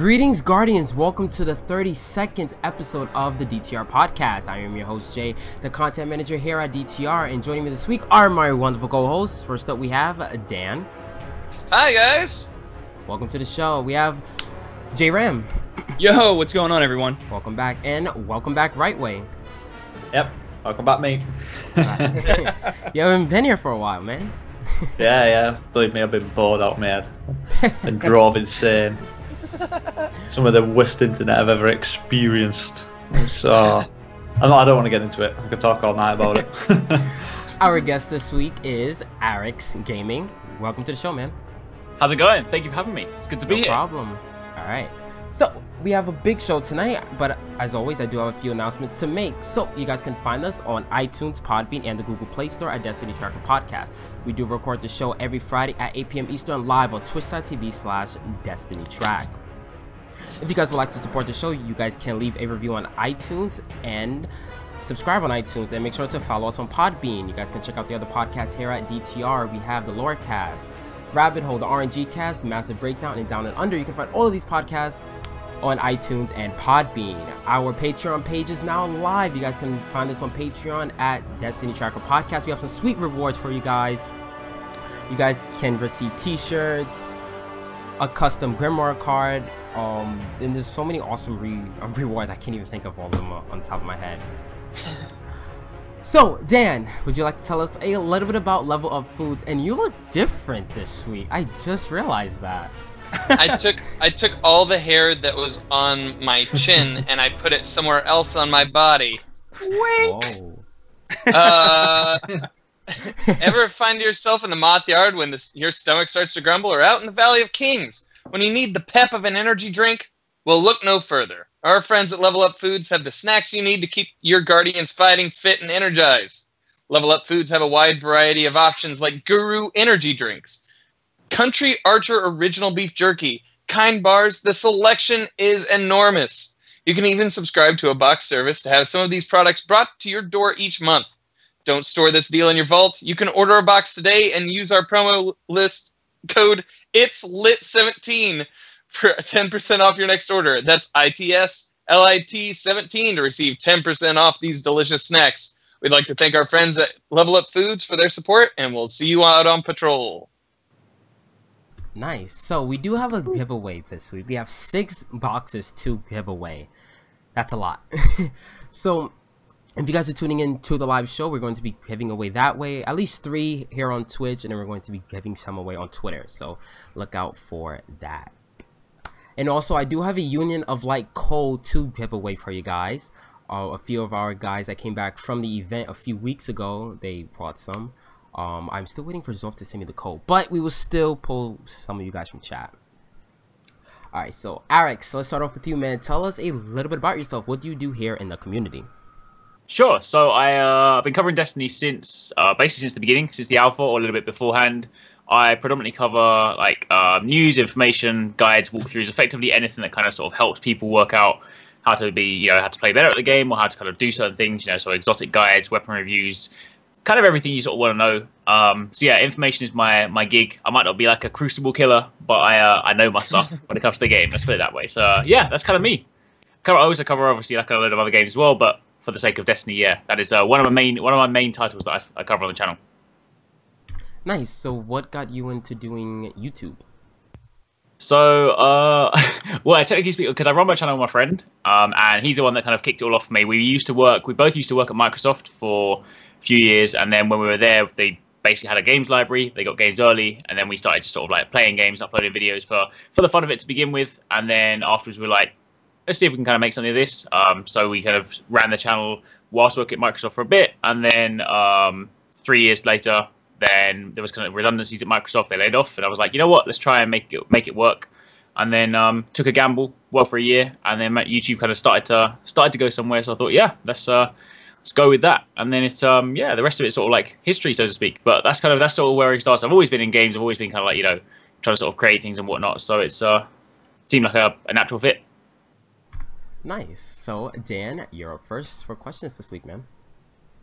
Greetings, Guardians. Welcome to the 32nd episode of the DTR podcast. I am your host, Jay, the content manager here at DTR, and joining me this week are my wonderful co-hosts. First up, we have Dan. Hi, guys. Welcome to the show. We have J-Ram. Yo, what's going on, everyone? Welcome back, and welcome back, Right Way. Yep, welcome back, mate. You haven't been here for a while, man. Yeah. Believe me, I've been bored out of my head and drove insane. Some of the worst internet I've ever experienced. So, I don't want to get into it. I could talk all night about it. Our guest this week is Arekkz Gaming. Welcome to the show, man. How's it going? Thank you for having me. It's good to be here. No problem. All right. So, we have a big show tonight, but as always, I do have a few announcements to make. So, you guys can find us on iTunes, Podbean, and the Google Play Store at Destiny Tracker Podcast. We do record the show every Friday at 8 p.m. Eastern live on twitch.tv/DestinyTrack. If you guys would like to support the show, you guys can leave a review on iTunes and subscribe on iTunes, and make sure to follow us on Podbean. You guys can check out the other podcasts here at DTR. We have the TheRNGCast, Rabbit Hole, TheRNGCast, Massive Breakdown, and Down and Under. You can find all of these podcasts on iTunes and Podbean. Our Patreon page is now live. You guys can find us on Patreon at Destiny Tracker Podcast. We have some sweet rewards for you guys. You guys can receive t-shirts, a custom Grimoire card, and there's so many awesome rewards. I can't even think of all of them on top of my head. So, Dan, would you like to tell us a little bit about Level Up Foods? And you look different this week. I just realized that. I took all the hair that was on my chin and I put it somewhere else on my body. Wink. Ever find yourself in the moth yard when your stomach starts to grumble, or out in the Valley of Kings when you need the pep of an energy drink? Well, look no further. Our friends at Level Up Foods have the snacks you need to keep your Guardians fighting fit and energized. Level Up Foods have a wide variety of options like Guru energy drinks, Country Archer original beef jerky, Kind bars. The selection is enormous. You can even subscribe to a box service to have some of these products brought to your door each month. Don't store this deal in your vault. You can order a box today and use our promo list code ITSLIT17 for 10% off your next order. That's ITSLIT17 to receive 10% off these delicious snacks. We'd like to thank our friends at Level Up Foods for their support, and we'll see you out on patrol. Nice. So we do have a giveaway this week. We have 6 boxes to give away. That's a lot. So if you guys are tuning in to the live show, we're going to be giving away that way at least 3 here on Twitch, and then we're going to be giving some away on Twitter. So look out for that. And also, I do have a Union of Light code to give away for you guys. A few of our guys that came back from the event a few weeks ago, they brought some. I'm still waiting for Zorf to send me the code, but we will still pull some of you guys from chat. Alright, so Arekkz, let's start off with you, man. Tell us a little bit about yourself. What do you do here in the community? Sure. So I've been covering Destiny since basically since the beginning, since the alpha or a little bit beforehand. I predominantly cover like news, information, guides, walkthroughs, effectively anything that kind of sort of helps people work out how to be, how to play better at the game, or how to kind of do certain things. So exotic guides, weapon reviews, kind of everything you sort of want to know. So yeah, information is my gig. I might not be like a Crucible killer, but I know my stuff when it comes to the game. Let's put it that way. So yeah, that's kind of me. I also cover obviously like a load of other games as well, but for the sake of Destiny, yeah, that is one of my main titles that I cover on the channel. Nice. So what got you into doing YouTube? So, well, technically speaking, because I run my channel with my friend, and he's the one that kind of kicked it all off for me. We both used to work at Microsoft for a few years, and then when we were there, they basically had a games library. They got games early, and then we started just sort of like playing games, uploading videos for the fun of it to begin with, and then afterwards we were like, let's see if we can kind of make something of this. So we kind of ran the channel whilst working at Microsoft for a bit, and then 3 years later, then there was kind of redundancies at Microsoft. They laid off, and I was like, you know what? Let's try and make it work. And then took a gamble, worked for a year, and then YouTube kind of started to go somewhere. So I thought, yeah, let's go with that. And then it's yeah, the rest of it's sort of like history, so to speak. But that's sort of where it starts. I've always been in games. I've always been kind of like trying to sort of create things and whatnot. So it's seemed like a natural fit. Nice. So Dan, you're up first for questions this week, man.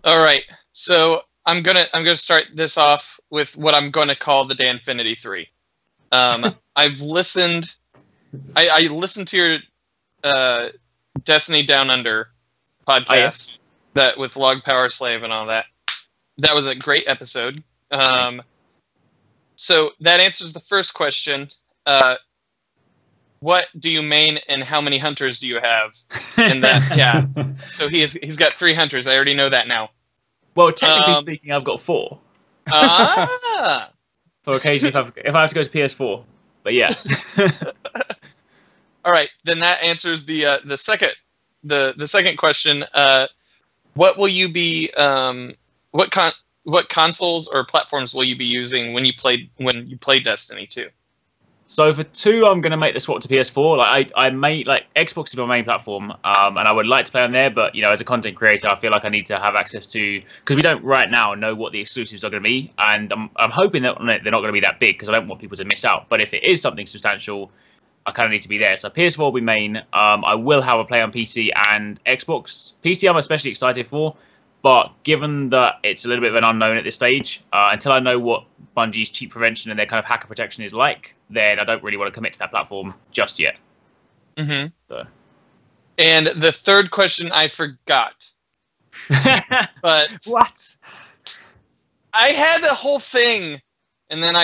All right. So I'm gonna start this off with what I'm gonna call the Danfinity 3. I've listened I listened to your Destiny Down Under podcast yes. that with Log Power Slave and all that. That was a great episode. So that answers the first question. What do you main, and how many hunters do you have? And that, yeah. So he's got 3 hunters. I already know that now. Well, technically speaking, I've got 4. Ah. For occasionally, if I have to go to PS4. But yeah. All right, then that answers the second question. What will you be? What consoles or platforms will you be using when you play Destiny 2? So for 2, I'm gonna make the swap to PS4. Like I may like Xbox is my main platform, and I would like to play on there. But as a content creator, I feel like I need to have access to, because we don't right now know what the exclusives are going to be, and I'm hoping that they're not going to be that big because I don't want people to miss out. But if it is something substantial, I kind of need to be there. So PS4 will be main. I will have a play on PC and Xbox. PC I'm especially excited for, but given that it's a little bit of an unknown at this stage, until I know what Bungie's cheat prevention and their kind of hacker protection is like, then I don't really want to commit to that platform just yet. Mm-hmm. So. And the third question I forgot. But what? I had a whole thing, and then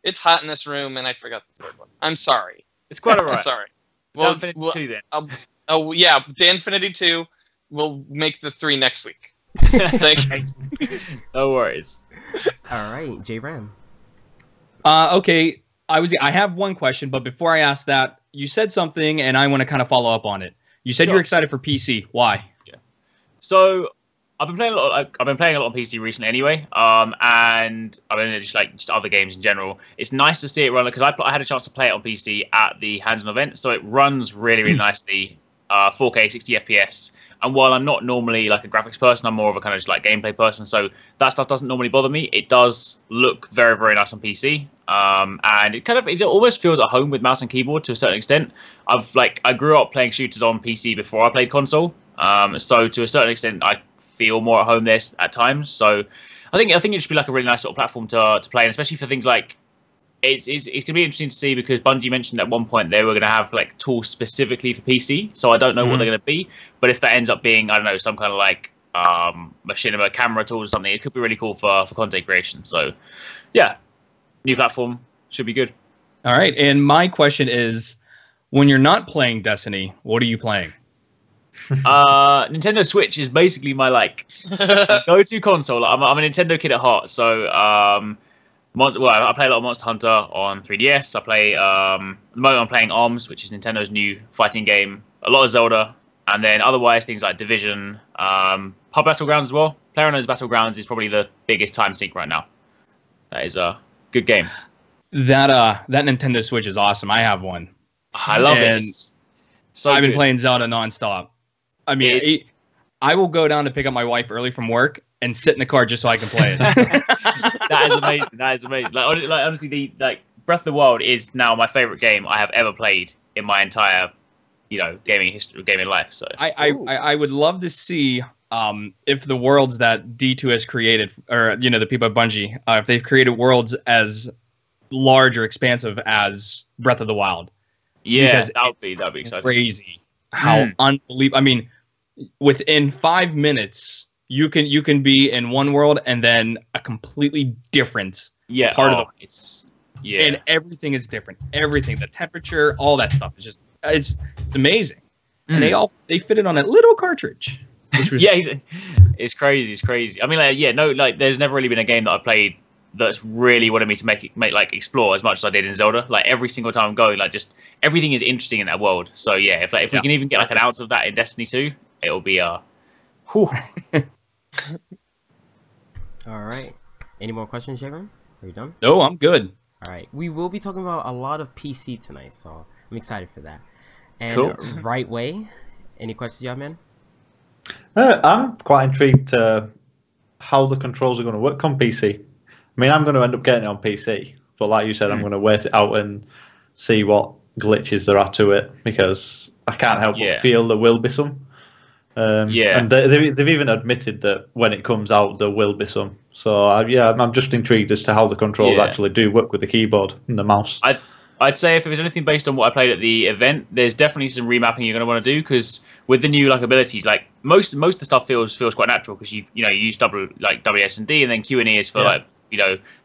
it's hot in this room, and I forgot the third one. I'm sorry. It's quite alright. I'm sorry. Well, Infinity 2 then. Yeah, the Infinity 2. We'll make the 3 next week. Thank you. No worries. All right, J-Ram. Okay, I have one question, but before I ask that, you said something, and I want to kind of follow up on it. You said you're excited for PC. Why? Yeah. So I've been playing a lot on PC recently, anyway. And I've been just other games in general. It's nice to see it run because I had a chance to play it on PC at the hands-on event, so it runs really, really nicely. 4K 60 FPS. And while I'm not normally like a graphics person, I'm more of a kind of just like gameplay person. So that stuff doesn't normally bother me. It does look very, very nice on PC. And it almost feels at home with mouse and keyboard to a certain extent. I grew up playing shooters on PC before I played console. So to a certain extent, I feel more at home there at times. So I think it should be like a really nice sort of platform to play, and especially for things like it's going to be interesting to see, because Bungie mentioned at one point they were going to have like tools specifically for PC. So I don't know what they're going to be, but if that ends up being, I don't know, some kind of like machinima camera tools or something, it could be really cool for content creation. So yeah, new platform should be good. All right, and my question is, when you're not playing Destiny, what are you playing? Nintendo Switch is basically my like go-to console. I'm a Nintendo kid at heart, so I play a lot of Monster Hunter on 3DS. I play at the moment I'm playing ARMS, which is Nintendo's new fighting game. A lot of Zelda, and then otherwise things like Division, Pub Battlegrounds as well. PlayerUnknown's Battlegrounds is probably the biggest time sink right now. That is a good game. That Nintendo Switch is awesome. I have one. I love it. So I've been playing Zelda nonstop. I mean, I will go down to pick up my wife early from work and sit in the car just so I can play it. That is amazing. That is amazing. Like honestly, Breath of the Wild is now my favorite game I have ever played in my entire, gaming life. So I would love to see if the worlds that D2 has created, or the people at Bungie, if they've created worlds as large or expansive as Breath of the Wild. Yeah, that'd be exciting. Crazy how unbelievable. I mean, within 5 minutes, you can be in one world and then a completely different part of the and everything is different. Everything, the temperature, all that stuff is just it's amazing. And they fit it on a little cartridge. Which was it's crazy. It's crazy. I mean, there's never really been a game that I've played that's really wanted me to make explore as much as I did in Zelda. Like every single time I'm going, just everything is interesting in that world. So yeah, if we can even get an ounce of that in Destiny 2, it'll be whew. All right. Any more questions, Sharon? Are you done? No, I'm good. All right. We will be talking about a lot of PC tonight, so I'm excited for that. And cool. Right way, any questions you have, man? I'm quite intrigued to how the controls are going to work on PC. I mean, I'm going to end up getting it on PC, but like you said, I'm going to wait it out and see what glitches there are to it, because I can't help but feel there will be some. And they've even admitted that when it comes out, there will be some. So I'm just intrigued as to how the controls actually do work with the keyboard and the mouse. I I'd say if it was anything based on what I played at the event, there's definitely some remapping you're going to want to do, because with the new abilities, most of the stuff feels quite natural, because you use WS&D, and then Q&E is for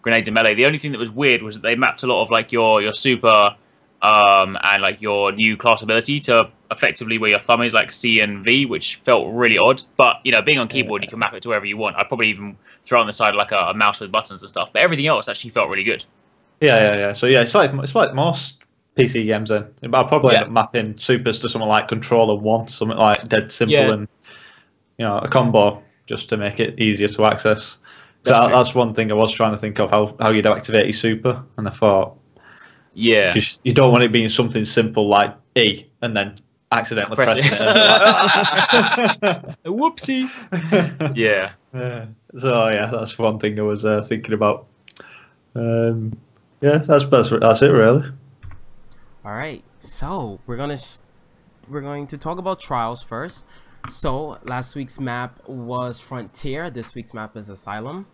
grenades and melee. The only thing that was weird was that they mapped a lot of your super and your new class ability to effectively where your thumb is, like C and V, which felt really odd. But being on keyboard, you can map it to wherever you want. I'd probably even throw on the side like a mouse with buttons and stuff. But everything else actually felt really good. Yeah. So it's like most PC games then. I'll probably end up mapping supers to something like Controller 1, something like dead simple, and a combo just to make it easier to access. That's one thing I was trying to think of, how you'd activate your super, and I thought, because you don't want it being something simple like E and then accidentally pressing it. Whoopsie. Yeah. So that's one thing I was thinking about. That's it really. All right, so we're going to talk about trials first. So last week's map was Frontier. This week's map is Asylum.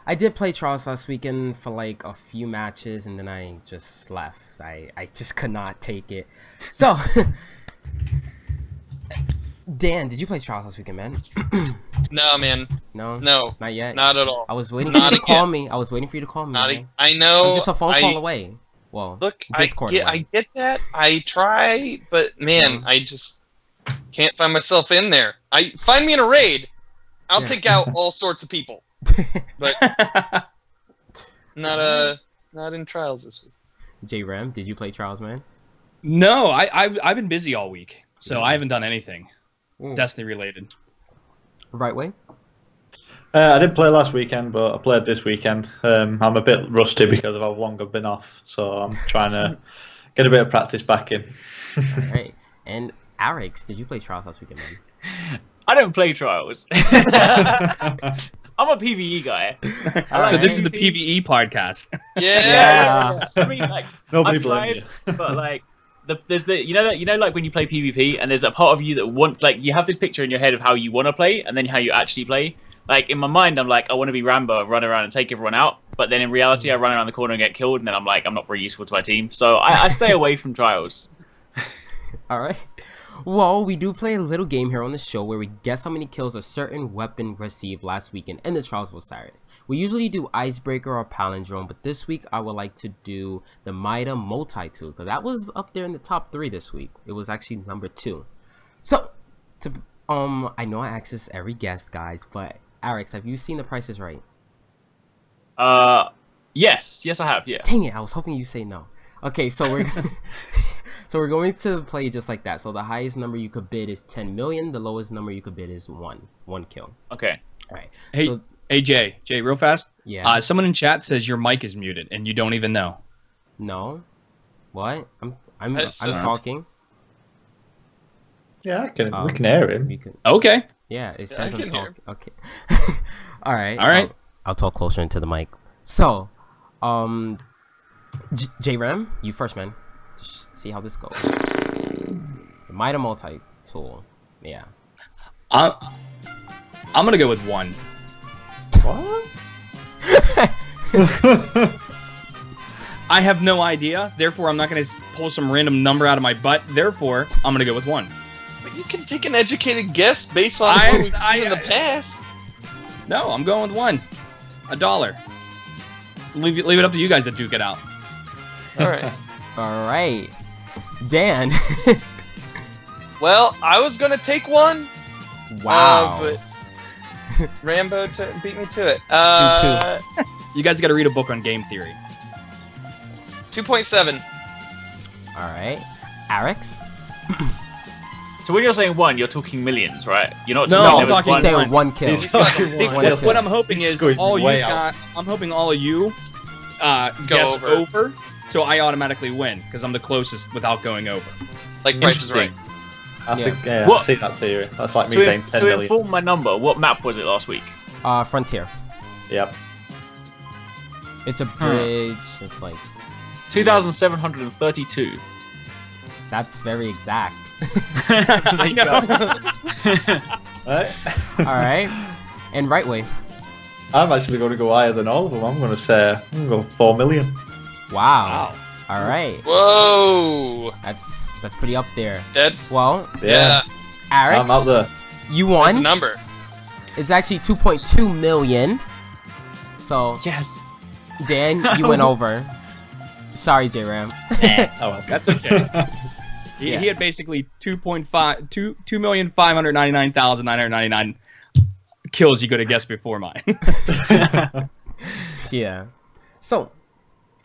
I did play trials last weekend for like a few matches, and then I just left. I just could not take it. So Dan, did you play trials last weekend, man? No, man. No, not yet. Not at all. I was waiting for you to call me. I was waiting for you to call me. I know. I'm just a phone call away. Well, look, Discord I get that. I try, but man, I just can't find myself in there. Find me in a raid. I'll take out all sorts of people. But not in trials this week. J-Ram, did you play trials, man? No, I've been busy all week, so I haven't done anything Destiny related. Right way. I didn't play last weekend, but I played this weekend. I'm a bit rusty because of how long I've been off, so I'm trying to get a bit of practice back in. Alright, and Arekkz, did you play trials last weekend, man? I don't play trials. I'm a PvE guy. So this is the PvE podcast. Yes. I mean, nobody blames you. But there's like when you play PvP, and there's that part of you that you have this picture in your head of how you want to play, and then how you actually play. Like in my mind, I'm like, I want to be Rambo and run around and take everyone out. But then in reality, I run around the corner and get killed, and then I'm like, I'm not very useful to my team. So I stay away from trials. All right. Well, we do play a little game here on the show where we guess how many kills a certain weapon received last weekend in the Trials of Osiris. We usually do Icebreaker or Palindrome, but this week I would like to do the Mida multi-tool, because that was up there in the top 3 this week. It was actually number 2. So, I know I ask this every guest, guys, but Arekkz, have you seen The Price is Right? Yes, I have. Yeah. Dang it! I was hoping you say no. Okay, so we're going to play just like that. So the highest number you could bid is 10 million. The lowest number you could bid is one kill. Okay. All right. Hey, Jay, real fast. Yeah. Someone in chat says your mic is muted, and you don't even know. No. What? I'm talking. Yeah, we can hear him. Okay. Yeah, it says I'm talking. Okay. All right. I'll talk closer into the mic. So, J-Ram, you first, man. Just see how this goes. The Mida multi-tool. Yeah. I'm gonna go with 1. What? I have no idea. Therefore, I'm not gonna pull some random number out of my butt. Therefore, I'm gonna go with 1. But you can take an educated guess based on what we've seen in the past. No, I'm going with 1. $1. Leave it up to you guys to duke it out. All right. All right. Dan. Well, I was gonna take 1. Wow. But Rambo beat me to it. You guys got to read a book on game theory. 2.7. All right. Arekkz. So when you're saying 1, you're talking millions, right? You're not. No, I'm talking saying 1 kill. What I'm hoping is I'm hoping all of you guess over, so I automatically win because I'm the closest without going over. Like Price is Right. I see that theory. That's like me saying 10 million. To inform my number, what map was it last week? Frontier. Yep. It's a bridge. It's like 2,732. That's very exact. I know. Right. All right. And right way. I'm actually going to go higher than all of them. I'm going to go 4 million. Wow. All right. Whoa. That's pretty up there. That's yeah. Arekkz, I'm out there. you That's won. a number. It's actually 2.2 million. So Yes. Dan, you went over. Sorry, J-Ram. Oh, well. That's okay. He had basically 2,599,999 kills you could have guessed before mine. Yeah. So,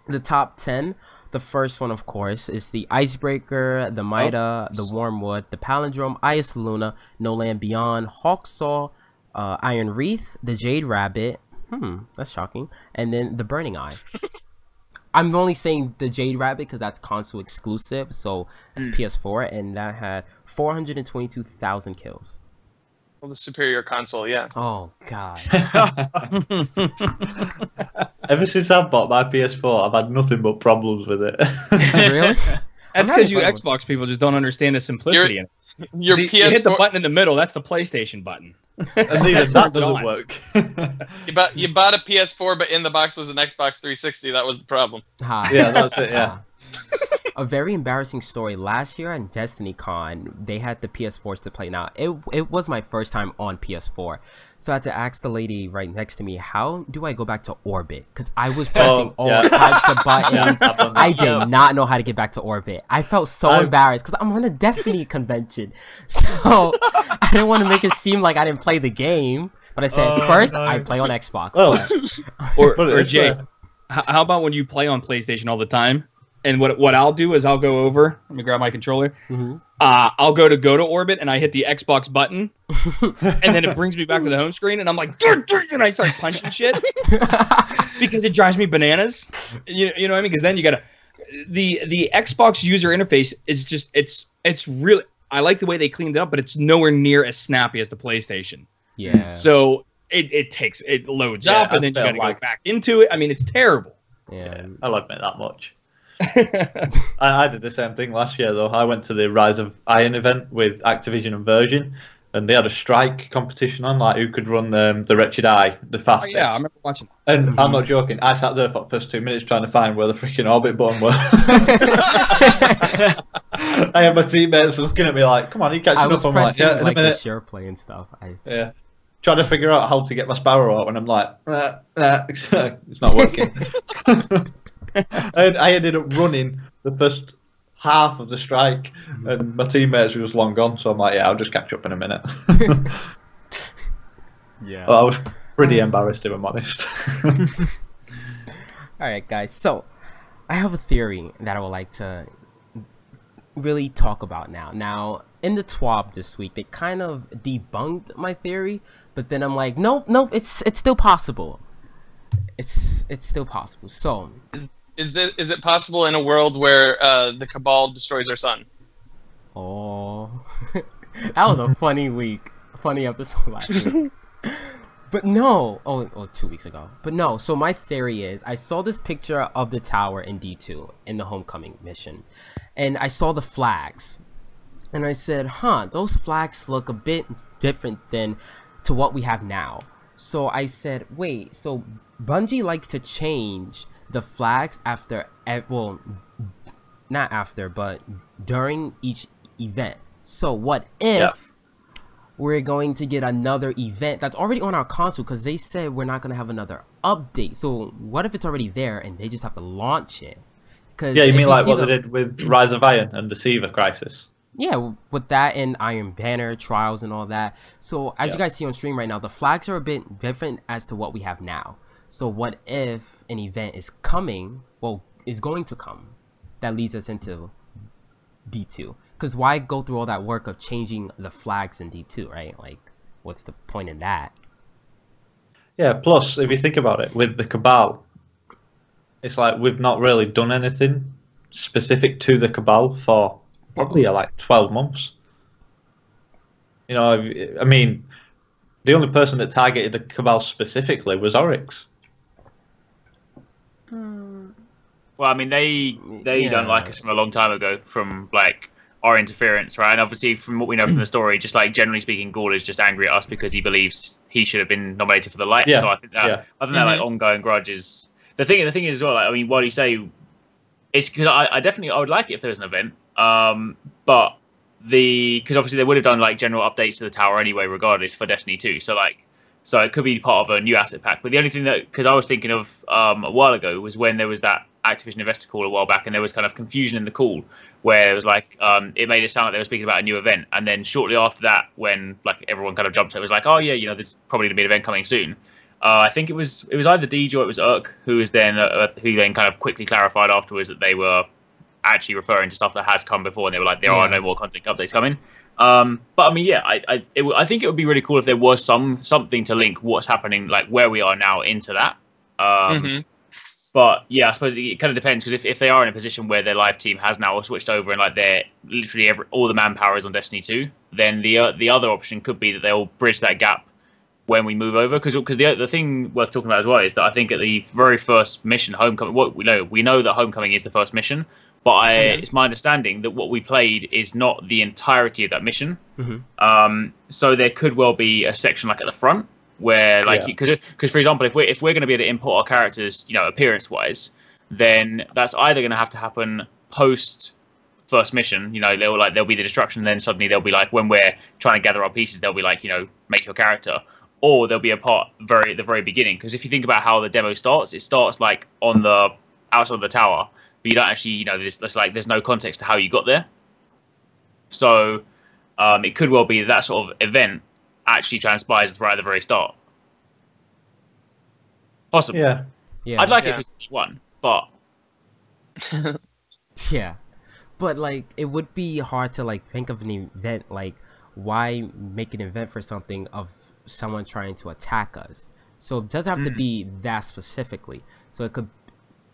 the top 10. The first one, of course, is the Icebreaker, the Mida, the Wormwood, the Palindrome, Ice Luna, No Land Beyond, Hawksaw, Iron Wreath, the Jade Rabbit. That's shocking. And then the Burning Eye. I'm only saying the Jade Rabbit because that's console exclusive, so it's PS4, and that had 422,000 kills. Well, the superior console, yeah. Oh god. Ever since I've bought my PS4, I've had nothing but problems with it. Really? That's because you Xbox people just don't understand the simplicity in it. Your You PS4, hit the button in the middle, that's the PlayStation button. And even that doesn't gone. work. you bought a PS4, but in the box was an Xbox 360. That was the problem. Hi. Yeah, that's it, yeah. A very embarrassing story. Last year at Destiny Con, they had the PS4s to play. Now, it was my first time on PS4. So I had to ask the lady right next to me, how do I go back to Orbit? Because I was pressing all types of buttons. I did not know how to get back to Orbit. I felt so embarrassed because I'm on a Destiny convention. So I didn't want to make it seem like I didn't play the game. But I said, first, I play on Xbox. Or Jay, how about when you play on PlayStation all the time? And what I'll do is I'll go over. Let me grab my controller. I'll go to Orbit and I hit the Xbox button, and then it brings me back to the home screen, and I'm like, and I start punching shit because it drives me bananas. You know what I mean? Because then you gotta the Xbox user interface is just it's really, I like the way they cleaned it up, but it's nowhere near as snappy as the PlayStation. Yeah. So it loads up, and then you gotta go back into it. I mean, it's terrible. Yeah. I'll admit that much. I did the same thing last year though. I went to the Rise of Iron event with Activision and Virgin, and they had a strike competition on, like who could run the Wretched Eye the fastest. Oh, yeah, I remember watching. And I'm not joking, I sat there for the first 2 minutes trying to find where the freaking orbit button was. I had my teammates looking at me like, "Come on, you catching up?" I'm like, "Yeah, in a minute." The share play and stuff. Yeah, trying to figure out how to get my Sparrow out, and I'm like, it's not working. I ended up running the first half of the strike, and my teammates were just long gone. So I'm like, yeah, I'll just catch up in a minute. Yeah. Well, I was pretty embarrassed, if I'm honest. Alright, guys. So, I have a theory that I would like to really talk about now. Now, in the TWAB this week, they kind of debunked my theory, but then I'm like, nope, it's still possible. It's still possible. So, is it possible in a world where the Cabal destroys our sun? oh, that was a funny episode last week. But no, 2 weeks ago. But no, so my theory is, I saw this picture of the tower in D2 in the Homecoming mission, and I saw the flags, and I said, those flags look a bit different than to what we have now. So I said, wait, so Bungie likes to change the flags after, well, not after, but during each event. So what if we're going to get another event that's already on our console, because they said we're not going to have another update. So what if it's already there and they just have to launch it? Yeah, you mean like what they did with Rise of Iron and Deceiver Crisis? Yeah, with that and Iron Banner, Trials and all that. So as you guys see on stream right now, the flags are a bit different as to what we have now. So what if an event is coming, well, is going to come, that leads us into D2? Because why go through all that work of changing the flags in D2, right? Like, what's the point in that? Yeah, plus, if you think about it, with the Cabal, it's like we've not really done anything specific to the Cabal for probably like 12 months. You know, I mean, the only person that targeted the Cabal specifically was Arekkz. Well, I mean, they don't like us from a long time ago, from like our interference, right? And obviously, from what we know from the story, just like generally speaking, Gaul is just angry at us because he believes he should have been nominated for the light. Yeah. So I think that like ongoing grudge is the thing. The thing is as well. Like, I mean, while you say it's because I would like it if there was an event. But because obviously they would have done like general updates to the tower anyway, regardless for Destiny 2. So it could be part of a new asset pack. But the only thing because I was thinking of a while ago was when there was that Activision investor call a while back, and there was kind of confusion in the call where it was like it made it sound like they were speaking about a new event, and then shortly after that, when like everyone kind of jumped, it was like, oh yeah, there's probably gonna be an event coming soon. I think it was either Deej or it was Arekkz who then kind of quickly clarified afterwards that they were actually referring to stuff that has come before, and they were like, there are no more content updates coming. But I mean, yeah, I think it would be really cool if there was something to link what's happening, like where we are now, into that. But yeah, I suppose it kind of depends, because if they are in a position where their live team has now switched over and like they're literally all the manpower is on Destiny 2, then the other option could be that they'll bridge that gap when we move over. Because the thing worth talking about as well is that I think at the very first mission, Homecoming, we know that Homecoming is the first mission. But it's my understanding that what we played is not the entirety of that mission. So there could well be a section like at the front where, like, because for example, if we're going to be able to import our characters, appearance wise, then that's either going to have to happen post first mission. There'll be the destruction, then suddenly they'll be like, when we're trying to gather our pieces, they'll be like, make your character, or there'll be a part at the very beginning. Because if you think about how the demo starts, it starts like on the outside of the tower. But you don't actually, there's no context to how you got there. So it could well be that sort of event actually transpires right at the very start. Possibly. Yeah. I'd like it to be one, but yeah, but like it would be hard to like think of an event. Like, why make an event for something of someone trying to attack us? So it doesn't have to be that specifically. So it could.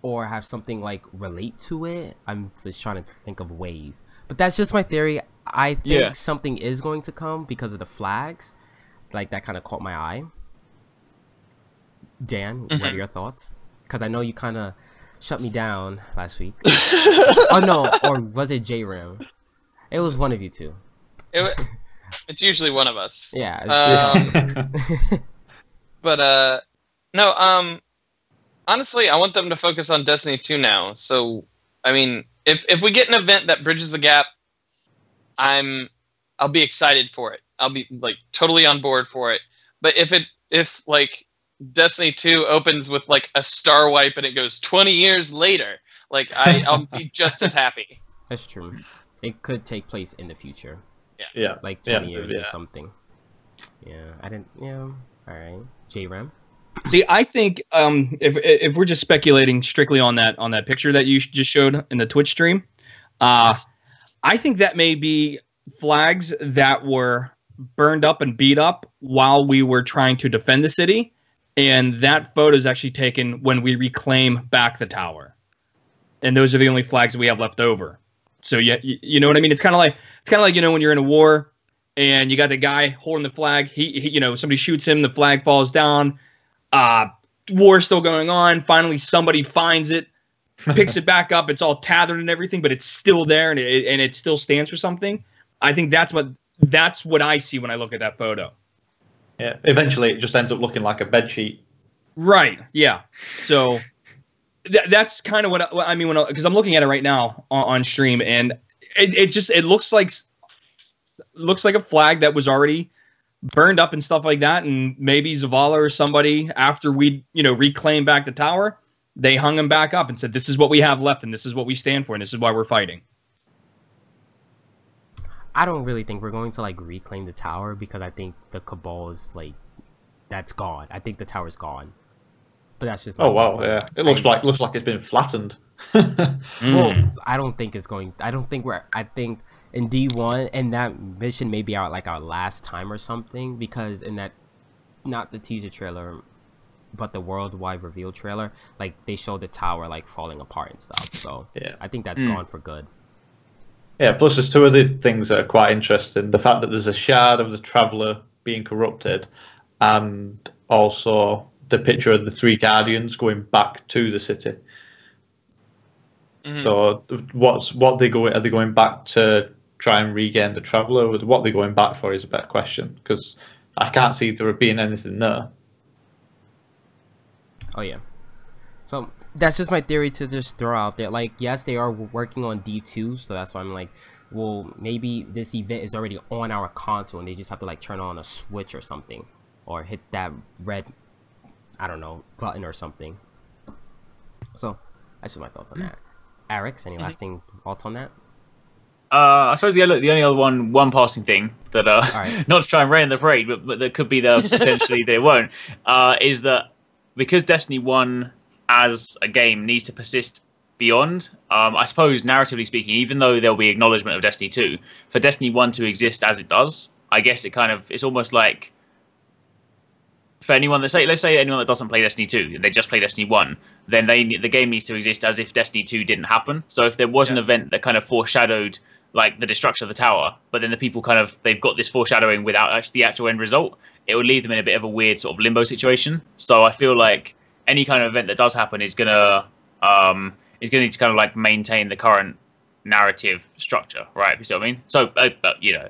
Or have something like relate to it. I'm just trying to think of ways, but that's just my theory. I think something is going to come because of the flags, like that kind of caught my eye. Dan, what are your thoughts? Because I know you kind of shut me down last week. Oh no, or was it J-Ram? It was one of you two. It's usually one of us. Yeah. But no. Honestly, I want them to focus on Destiny 2 now. So, I mean, if we get an event that bridges the gap, I'll be excited for it. I'll be like totally on board for it. But if like Destiny 2 opens with like a star wipe and it goes 20 years later, like I'll be just as happy. That's true. It could take place in the future. Yeah. Like 20 years or something. Yeah, I didn't. Yeah. All right, J-Ram. See, I think if we're just speculating strictly on that picture that you just showed in the Twitch stream, I think that may be flags that were burned up and beat up while we were trying to defend the city, and that photo is actually taken when we reclaim back the tower, and those are the only flags that we have left over. So you know what I mean? It's kind of like when you're in a war and you got the guy holding the flag. He somebody shoots him, the flag falls down. War's still going on. Finally, somebody finds it, picks it back up. It's all tethered and everything, but it's still there, and it still stands for something. I think that's what I see when I look at that photo. Yeah. Eventually, it just ends up looking like a bed sheet. Right. Yeah. So that's kind of what I mean because I'm looking at it right now on stream, and it looks like a flag that was already burned up and stuff like that, and maybe Zavala or somebody, after we reclaim back the tower, they hung him back up and said, this is what we have left, and this is what we stand for, and this is why we're fighting. I don't really think we're going to like reclaim the tower, because I think the Cabal is like, that's gone. I think the tower's gone. But that's just it looks like it's been flattened. Well, I don't think it's going. I think in D1, and that mission may be our last time or something, because in that, not the teaser trailer, but the worldwide reveal trailer, like they showed the tower like falling apart and stuff. So yeah, I think that's gone for good. Yeah, plus there's two other things that are quite interesting. The fact that there's a shard of the Traveller being corrupted, and also the picture of the three Guardians going back to the city. So are they going back to try and regain the Traveller? What they're going back for is a better question, because I can't see there being anything there. Oh yeah. So that's just my theory to just throw out there. Like, yes, they are working on D2, so that's why I'm like, well, maybe this event is already on our console and they just have to like turn on a switch or something, or hit that red, I don't know, button or something. So that's just my thoughts on that. Arekkz, any lasting thoughts on that? I suppose the only other one passing thing that right. Not to try and rain the parade, but that could be the potentially they won't, is that because Destiny 1 as a game needs to persist beyond, I suppose narratively speaking, even though there'll be acknowledgement of Destiny 2, for Destiny 1 to exist as it does, I guess it's almost like for anyone that let's say anyone that doesn't play Destiny 2, they just play Destiny 1, then the game needs to exist as if Destiny 2 didn't happen. So if there was an event that kind of foreshadowed like the destruction of the tower, but then the people they've got this foreshadowing without the actual end result, it would leave them in a bit of a weird sort of limbo situation. So I feel like any kind of event that does happen is gonna need to kind of like maintain the current narrative structure, right? You see what I mean? So, you know,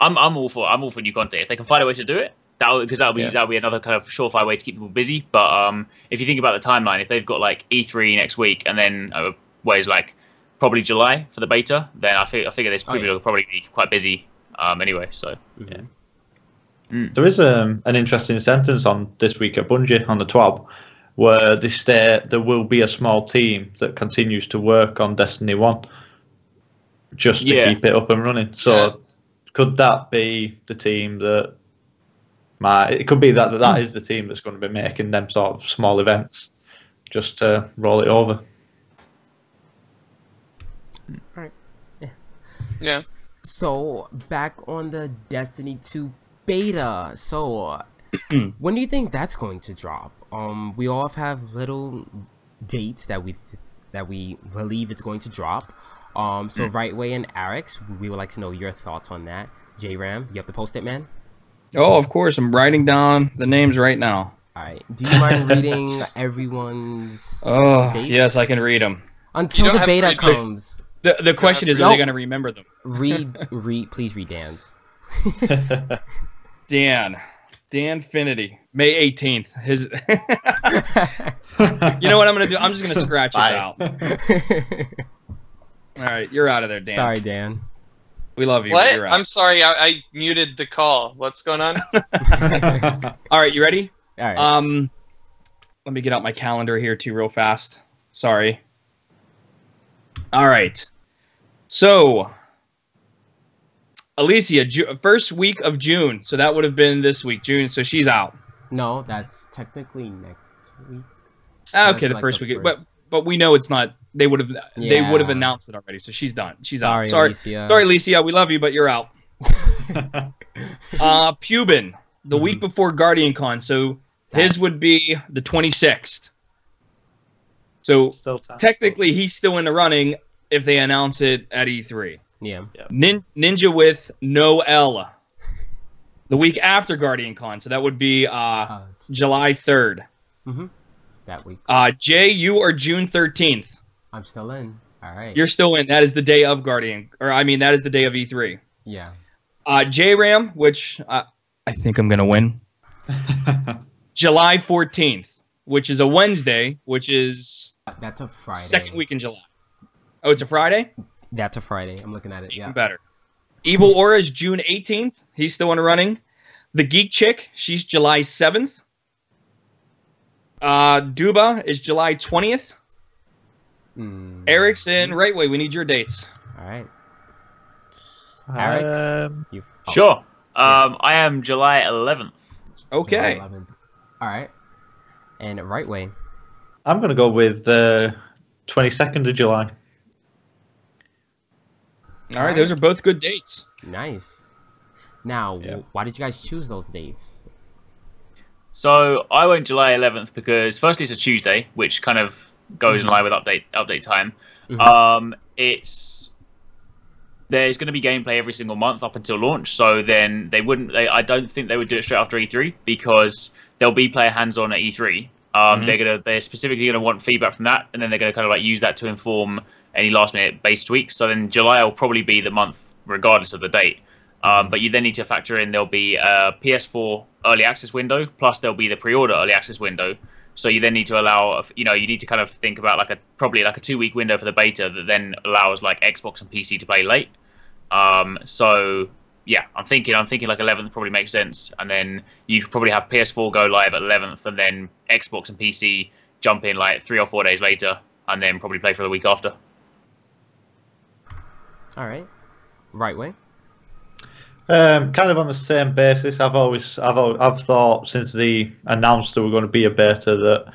I'm all for new content if they can find a way to do it. That'll be another kind of surefire way to keep people busy. But if you think about the timeline, if they've got like E3 next week and then where's like probably July for the beta, then I figure this will probably be quite busy anyway. So yeah. There is an interesting sentence on This Week at Bungie on the 12th where they state there will be a small team that continues to work on Destiny 1 just to keep it up and running. So could that be the team that it could be that is the team that's going to be making them sort of small events just to roll it over. Alright. Yeah. So back on the Destiny 2 beta. So when do you think that's going to drop? We all have little dates that we believe it's going to drop. So Rightway and Arekkz, we would like to know your thoughts on that. J-Ram, you have to post it, man? Oh, of course. I'm writing down the names right now. All right. Do you mind reading everyone's dates? Yes, I can read them. Until the beta comes. The question is, are they going to remember them? Please read Dan's. Dan Finity, May 18th. His. You know what I'm going to do? I'm just going to scratch it out. All right, you're out of there, Dan. Sorry, Dan. We love you. What? I'm sorry, I muted the call. What's going on? All right, you ready? All right. Let me get out my calendar here too real fast. Sorry. All right. So, Alicia, first week of June. So that would have been this week, June. So she's out. No, that's technically next week. Okay, the first week. But we know it's not. They would have announced it already. So she's done. She's out. Sorry, Alicia. We love you, but you're out. Pubin, the week before Guardian Con. So his would be the 26th. So technically, he's still in the running if they announce it at E3. Yeah. Ninja with no L. The week after Guardian Con. So that would be July 3rd. Mm-hmm. That week. Jay, you are June 13th. I'm still in. All right. You're still in. That is the day of Guardian. That is the day of E3. Yeah. J-Ram, which I think I'm going to win. July 14th, which is a Wednesday, which is... That's a Friday. Second week in July. Oh, it's a Friday? That's a Friday. I'm looking at it, yeah. Even better. Evil Aura is June 18th. He's still in the running. The Geek Chick, she's July 7th. Duba is July 20th. Arekkz and Rightway, we need your dates. All right. Arekkz? Sure. I am July 11th. Okay. July 11th. All right. And Rightway? I'm going to go with 22nd of July. All right, those are both good dates. Nice. Now, why did you guys choose those dates? So I went July 11th because firstly it's a Tuesday, which kind of goes in line with update time. Mm-hmm. There's going to be gameplay every single month up until launch, so then I don't think they would do it straight after E3 because there'll be player hands-on at E3. They're specifically going to want feedback from that, and then they're going to kind of like use that to inform any last-minute base tweaks. So then July will probably be the month regardless of the date. But you then need to factor in there'll be a PS4 early access window, plus there'll be the pre-order early access window. So you then need to allow, you need to kind of think about probably a 2-week window for the beta that then allows like Xbox and PC to play late. So yeah, I'm thinking like 11th probably makes sense, and then you probably have PS4 go live at 11th, and then Xbox and PC jump in like 3 or 4 days later, and then probably play for the week after. All right, right way. Kind of on the same basis. I've thought since they announced there were going to be a beta that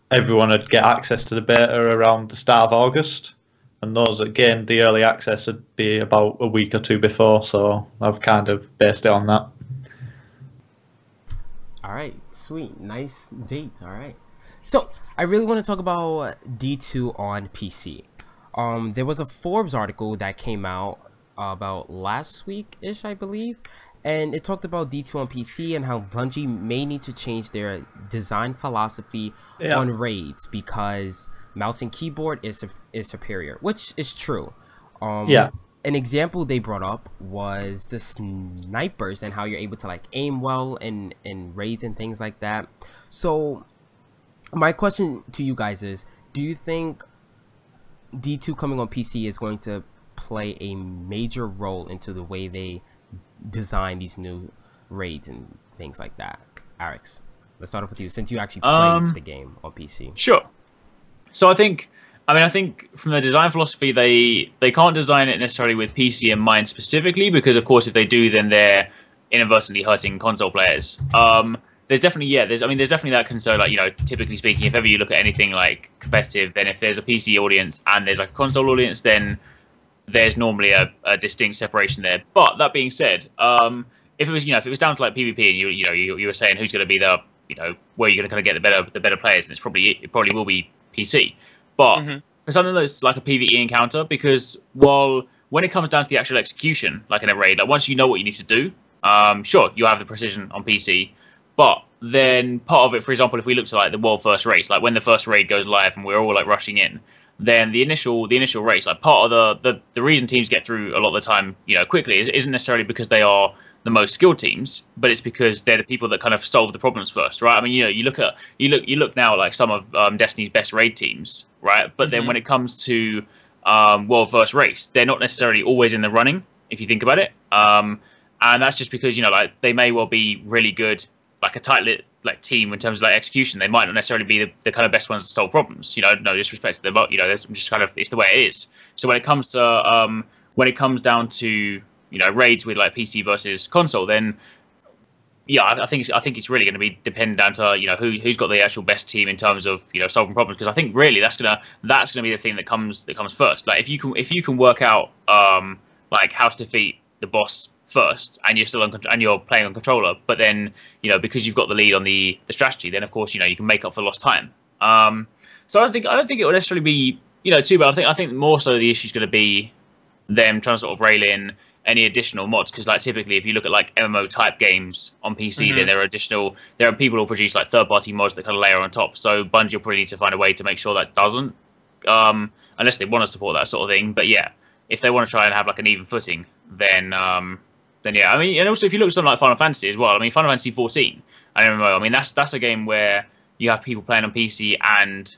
everyone would get access to the beta around the start of August, and those that gained the early access would be about a week or two before. So I've kind of based it on that. All right, sweet, nice date. All right, so I really want to talk about D2 on PC. There was a Forbes article that came out about last week-ish, I believe, and it talked about D2 on PC and how Bungie may need to change their design philosophy on raids because mouse and keyboard is superior, which is true. An example they brought up was the snipers and how you're able to like aim well in raids and things like that. So my question to you guys is, do you think D2 coming on PC is going to play a major role into the way they design these new raids and things like that? Arekkz, let's start off with you, since you actually played the game on PC. Sure. So I think from the design philosophy, they can't design it necessarily with PC in mind specifically, because of course if they do, then they're inadvertently hurting console players. There's definitely that concern. Like, typically speaking, if ever you look at anything like competitive, then if there's a PC audience and there's a console audience, then there's normally a distinct separation there. But that being said, if it was down to like PvP and you were saying who's going to be the where you're going to kind of get the better players, and it probably will be PC. But for something that's like a PvE encounter, because when it comes down to the actual execution, like in a raid, like once you know what you need to do, sure, you have the precision on PC. But then part of it, for example, if we look to like the world first race, like when the first raid goes live and we're all like rushing in, then the initial race, like part of the reason teams get through a lot of the time, quickly isn't necessarily because they are the most skilled teams, but it's because they're the people that kind of solve the problems first, right? I mean, you look now at like some of Destiny's best raid teams, right? But then when it comes to world first race, they're not necessarily always in the running, if you think about it. And that's just because like they may well be really good, like a tight-lit like team in terms of like execution. They might not necessarily be the kind of best ones to solve problems. No disrespect to them, but that's just kind of, it's the way it is. So when it comes down to raids with like PC versus console, then I think it's really going to be dependent down to who's got the actual best team in terms of solving problems, because I think really that's gonna be the thing that comes first. Like if you can work out like how to defeat the boss first, and you're still and you're playing on controller, but then because you've got the lead on the strategy, then of course you can make up for lost time. So I don't think it will necessarily be too bad. I think more so the issue is going to be them trying to sort of rail in any additional mods, because like typically if you look at like MMO type games on PC, then there are people who produce like third-party mods that kind of layer on top. So Bungie will probably need to find a way to make sure that doesn't, unless they want to support that sort of thing. But yeah, if they want to try and have like an even footing, then yeah, I mean, and also if you look at something like Final Fantasy as well, I mean, Final Fantasy 14 and MMO, I mean, that's a game where you have people playing on PC and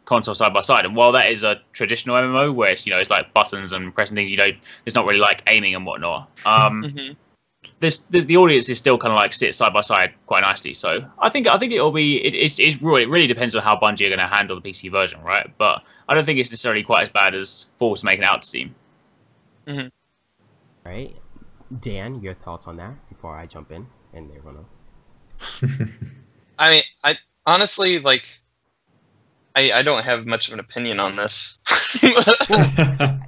console side by side, and while that is a traditional MMO where it's it's like buttons and pressing things, it's not really like aiming and whatnot. The audience is still kind of like sit side by side quite nicely. So I think it'll be it really depends on how Bungie are going to handle the PC version, right? But I don't think it's necessarily quite as bad as Force making it out to seem. All right, Dan, your thoughts on that before I jump in and everyone else? I mean, I honestly like. I don't have much of an opinion on this. Well,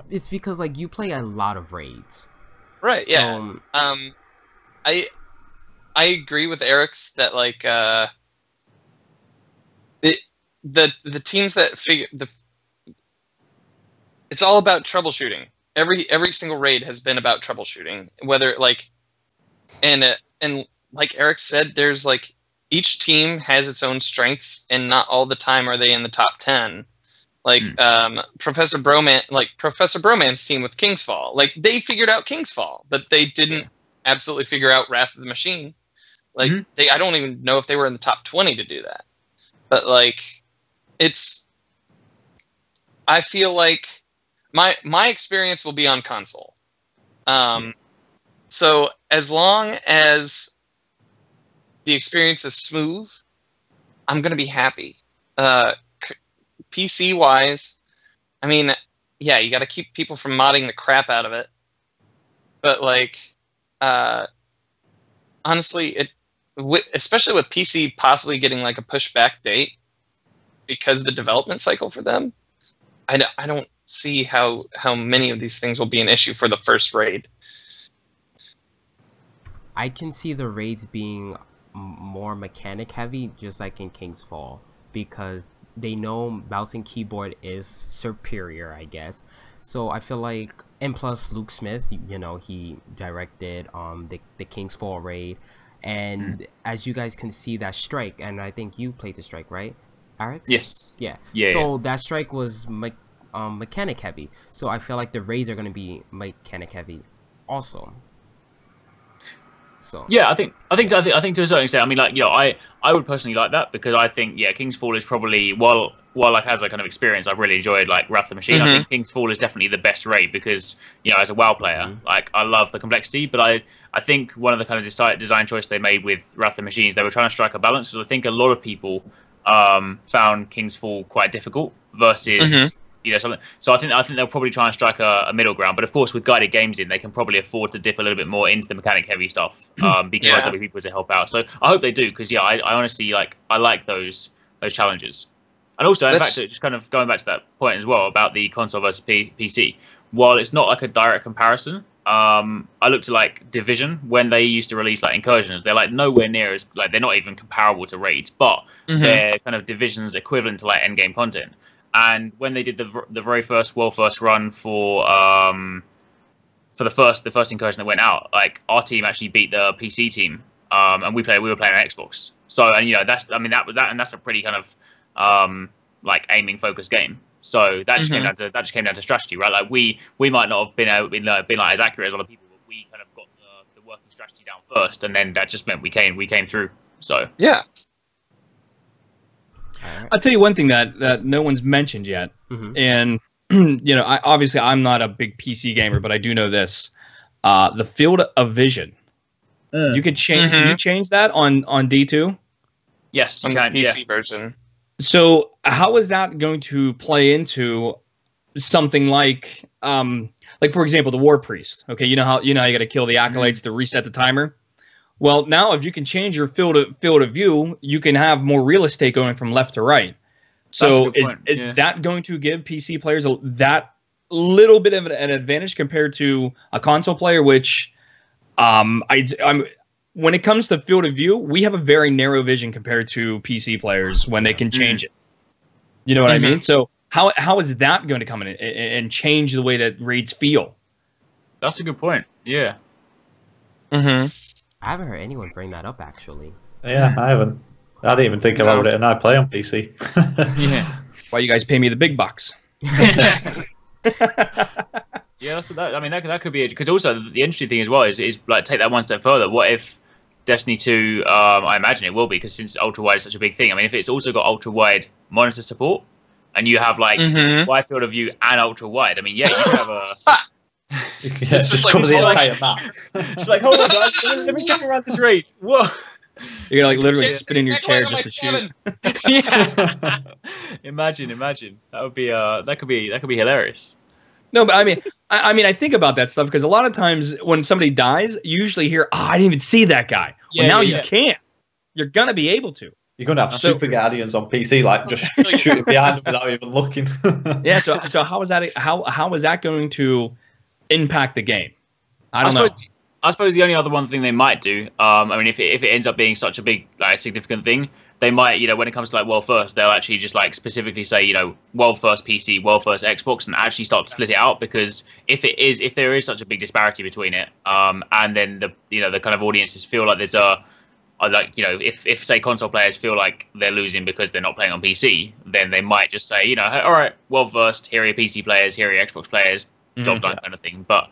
it's because like you play a lot of raids, right? So, yeah. I agree with Arekkz that like the teams that figure it's all about troubleshooting. Every single raid has been about troubleshooting, whether like and like Arekkz said, there's like. Each team has its own strengths, and not all the time are they in the top 10. Like Professor Broman's team with Kingsfall, like they figured out Kingsfall, but they didn't absolutely figure out Wrath of the Machine. Like I don't even know if they were in the top 20 to do that. but like, I feel like my experience will be on console. So as long as the experience is smooth, I'm gonna be happy. PC wise, I mean, yeah, you got to keep people from modding the crap out of it. But like, honestly, especially with PC possibly getting like a pushback date because of the development cycle for them, I don't see how many of these things will be an issue for the first raid. I can see the raids being more mechanic heavy, just like in King's Fall, because they know mouse and keyboard is superior, I guess. So I feel like, and plus Luke Smith, you know, he directed the King's Fall raid, and as you guys can see, that strike, and I think you played the strike, right, Arekkz? Yes. Yeah. Yeah. So that strike was mechanic heavy. So I feel like the raids are going to be mechanic heavy, also. So yeah, I think to a certain extent. I mean, like, you know, I would personally like that, because I think, yeah, King's Fall is probably, while like as a kind of experience, I've really enjoyed like Wrath of the Machine. I think King's Fall is definitely the best raid because, you know, as a WoW player, like, I love the complexity, but I think one of the kind of design choice they made with Wrath of the Machine is they were trying to strike a balance. So I think a lot of people found King's Fall quite difficult versus. You know, something. So I think they'll probably try and strike a middle ground. But of course, with guided games in, they can probably afford to dip a little bit more into the mechanic heavy stuff because there'll be people to help out. So I hope they do, because yeah, I honestly I like those challenges. And also, in fact, just kind of going back to that point as well about the console versus PC. While it's not like a direct comparison, I looked at like Division when they used to release like incursions. They're like nowhere near as like, they're not even comparable to raids, but they're kind of Division's equivalent to like end game content. And when they did the very first world first run for the first incursion that went out, like, our team actually beat the PC team, and we were playing on Xbox. So, and you know, that's a pretty kind of like aiming focused game. So that just came down to strategy, right? Like, we might not have been like as accurate as other people, but we kind of got the working strategy down first, and then that just meant we came through. So yeah. I'll tell you one thing that no one's mentioned yet, and you know, I'm not a big PC gamer, but I do know this: the field of vision. You could change. Can you change that on D2? Yes, on the PC version. So how is that going to play into something like for example, the War Priest? Okay, you know how you got to kill the acolytes to reset the timer. Well, now if you can change your field of view, you can have more real estate going from left to right. So is that going to give PC players that little bit of an advantage compared to a console player? Which, I'm when it comes to field of view, we have a very narrow vision compared to PC players when they can change it. You know what I mean? So how is that going to come in and change the way that raids feel? That's a good point. Yeah. I haven't heard anyone bring that up, actually. Yeah, I haven't. I didn't even think about it, and I play on PC. Yeah. Why you guys pay me the big bucks? Yeah, so that could be it. Because also the interesting thing as well is like, take that one step further. What if Destiny 2? I imagine it will be, because since ultra wide is such a big thing. I mean, if it's also got ultra wide monitor support, and you have like wide field of view and ultra wide, I mean, yeah, you can have a. It's just like the entire map. It's like, hold on, guys, let me check around this raid. Whoa. You're gonna like literally spin in your chair just to shoot. Yeah. Imagine. That could be hilarious. No, but I think about that stuff because a lot of times when somebody dies, you usually hear, "Oh, I didn't even see that guy." Well, now you can't. You're gonna be able to. You're gonna have super guardians on PC, like just shooting behind them without even looking. Yeah. So how is that? How is that going to impact the game? I don't know. I suppose the only other one thing they might do, I mean, if it ends up being such a big, like, significant thing, they might, you know, when it comes to like world first, they'll actually just like specifically say, you know, world first PC, world first Xbox, and actually start to split it out. Because if there is such a big disparity between it, and then the kind of audiences feel like there's like, you know, if say console players feel like they're losing because they're not playing on PC, then they might just say, you know, all right, world first, here are your PC players, here are your Xbox players, job done, kind of thing. But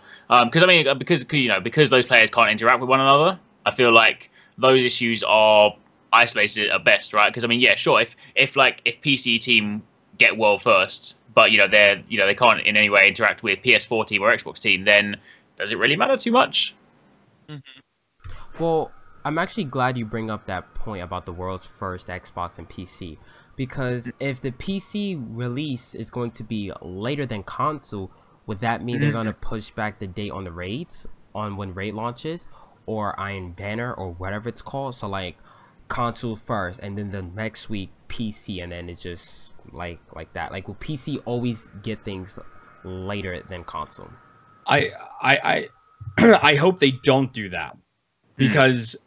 because those players can't interact with one another, I feel like those issues are isolated at best, right? Because I mean, yeah, sure, if PC team get world first, but they can't in any way interact with PS4 team or Xbox team, then does it really matter too much? Well, I'm actually glad you bring up that point about the world's first Xbox and PC, because if the PC release is going to be later than console, would that mean they're going to push back the date on the raids, on when raid launches, or Iron Banner, or whatever it's called? So like console first, and then the next week PC, and then it's just like that. Like, will PC always get things later than console? I hope they don't do that, because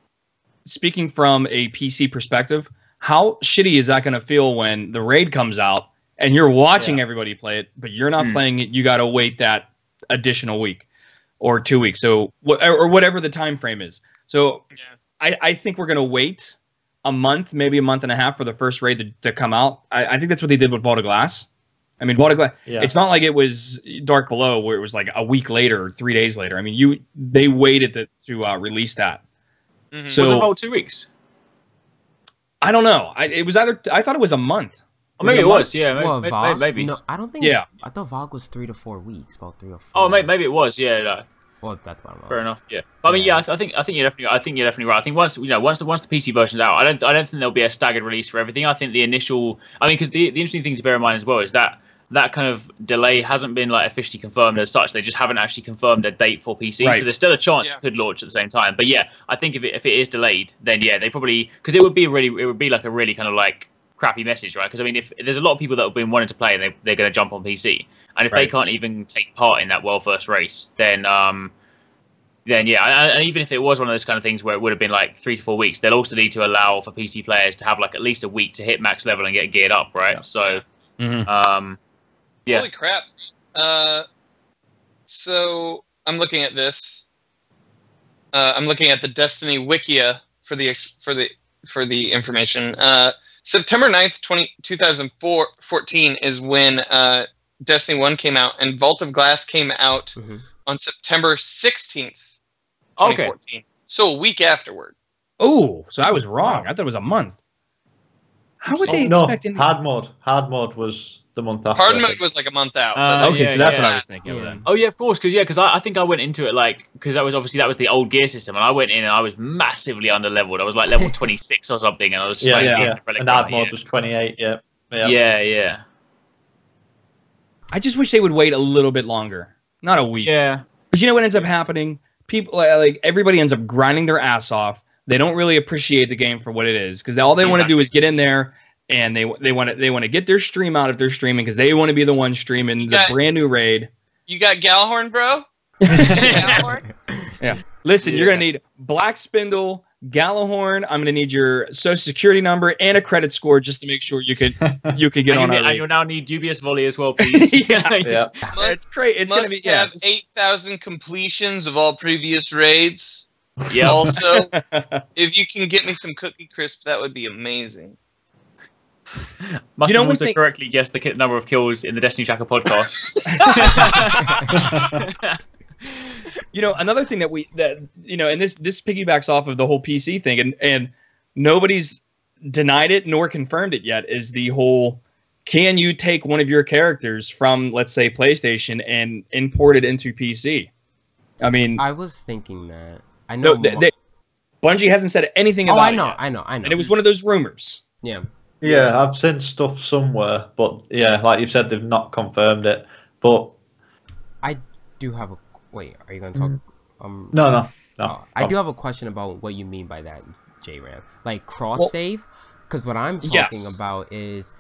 speaking from a PC perspective, how shitty is that going to feel when the raid comes out and you're watching everybody play it, but you're not playing it? You got to wait that additional week or 2 weeks, so or whatever the time frame is. So I think we're going to wait a month, maybe a month and a half for the first raid to come out. I think that's what they did with Vault of Glass. I mean, Vault of Glass, it's not like it was Dark Below where it was like a week later or 3 days later. I mean, they waited to release that. So was it about 2 weeks? I don't know. I thought it was a month. Or maybe it was, yeah. Well, maybe. No, I don't think. Yeah. I thought VOG was 3 to 4 weeks, about 3 or 4. Oh, maybe it was, yeah. No. Well, that's what I don't know. Fair enough, yeah. But I mean, yeah, I think you're definitely right. I think once the PC version's out, I don't think there'll be a staggered release for everything. I think the initial, because the interesting thing to bear in mind as well is that kind of delay hasn't been like officially confirmed as such. They just haven't actually confirmed a date for PC, so there's still a chance it could launch at the same time. But yeah, I think if it is delayed, then yeah, they probably, because it would be like a really kind of like crappy message, right? Because I mean, if there's a lot of people that have been wanting to play and they're going to jump on PC, and if they can't even take part in that world first race, then yeah, and even if it was one of those kind of things where it would have been like 3 to 4 weeks, they'll also need to allow for PC players to have like at least a week to hit max level and get geared up, right? So, yeah. Holy crap! So I'm looking at this. I'm looking at the Destiny Wikia for the information. September 9th, 2014 is when Destiny 1 came out, and Vault of Glass came out on September 16th, 2014. Okay. So a week afterward. Oh, so I was wrong. I thought it was a month. How would they expect? No, hard mode was the month after. Hard mode was like a month out. Okay, so that's what I was thinking of then. Oh yeah, of course, because I think I went into it like, because that was the old gear system, and I went in and I was massively under leveled. I was like level 26 or something, and I was just and hard mode was 28. Yeah. I just wish they would wait a little bit longer, not a week. Yeah, but you know what ends up happening? People like everybody ends up grinding their ass off. They don't really appreciate the game for what it is, because all they want to do is get in there and they want to get their stream out if they're streaming, because they want to be the one streaming the brand new raid. You got Galhorn, bro? Galhorn? Yeah. Listen, you're gonna need Black Spindle, Galahorn. I'm gonna need your social security number and a credit score just to make sure you could get on. And you'll now need Dubious Volley as well, please. Yeah. It's great. It's gonna be have 8,000 completions of all previous raids. Yeah. Also, if you can get me some Cookie Crisp, that would be amazing. Must have also correctly guessed the number of kills in the Destiny Tracker podcast. Another thing and this piggybacks off of the whole PC thing, and nobody's denied it nor confirmed it yet, is the whole, can you take one of your characters from, let's say, PlayStation and import it into PC? I mean, I was thinking that. I know. Bungie hasn't said anything about it. I know. And it was one of those rumors. Yeah. Yeah, I've seen stuff somewhere, but yeah, like you've said, they've not confirmed it. But I do have a wait. Are you going to talk? No. I do have a question about what you mean by that, J-Ram. Like cross save, because what I'm talking about is,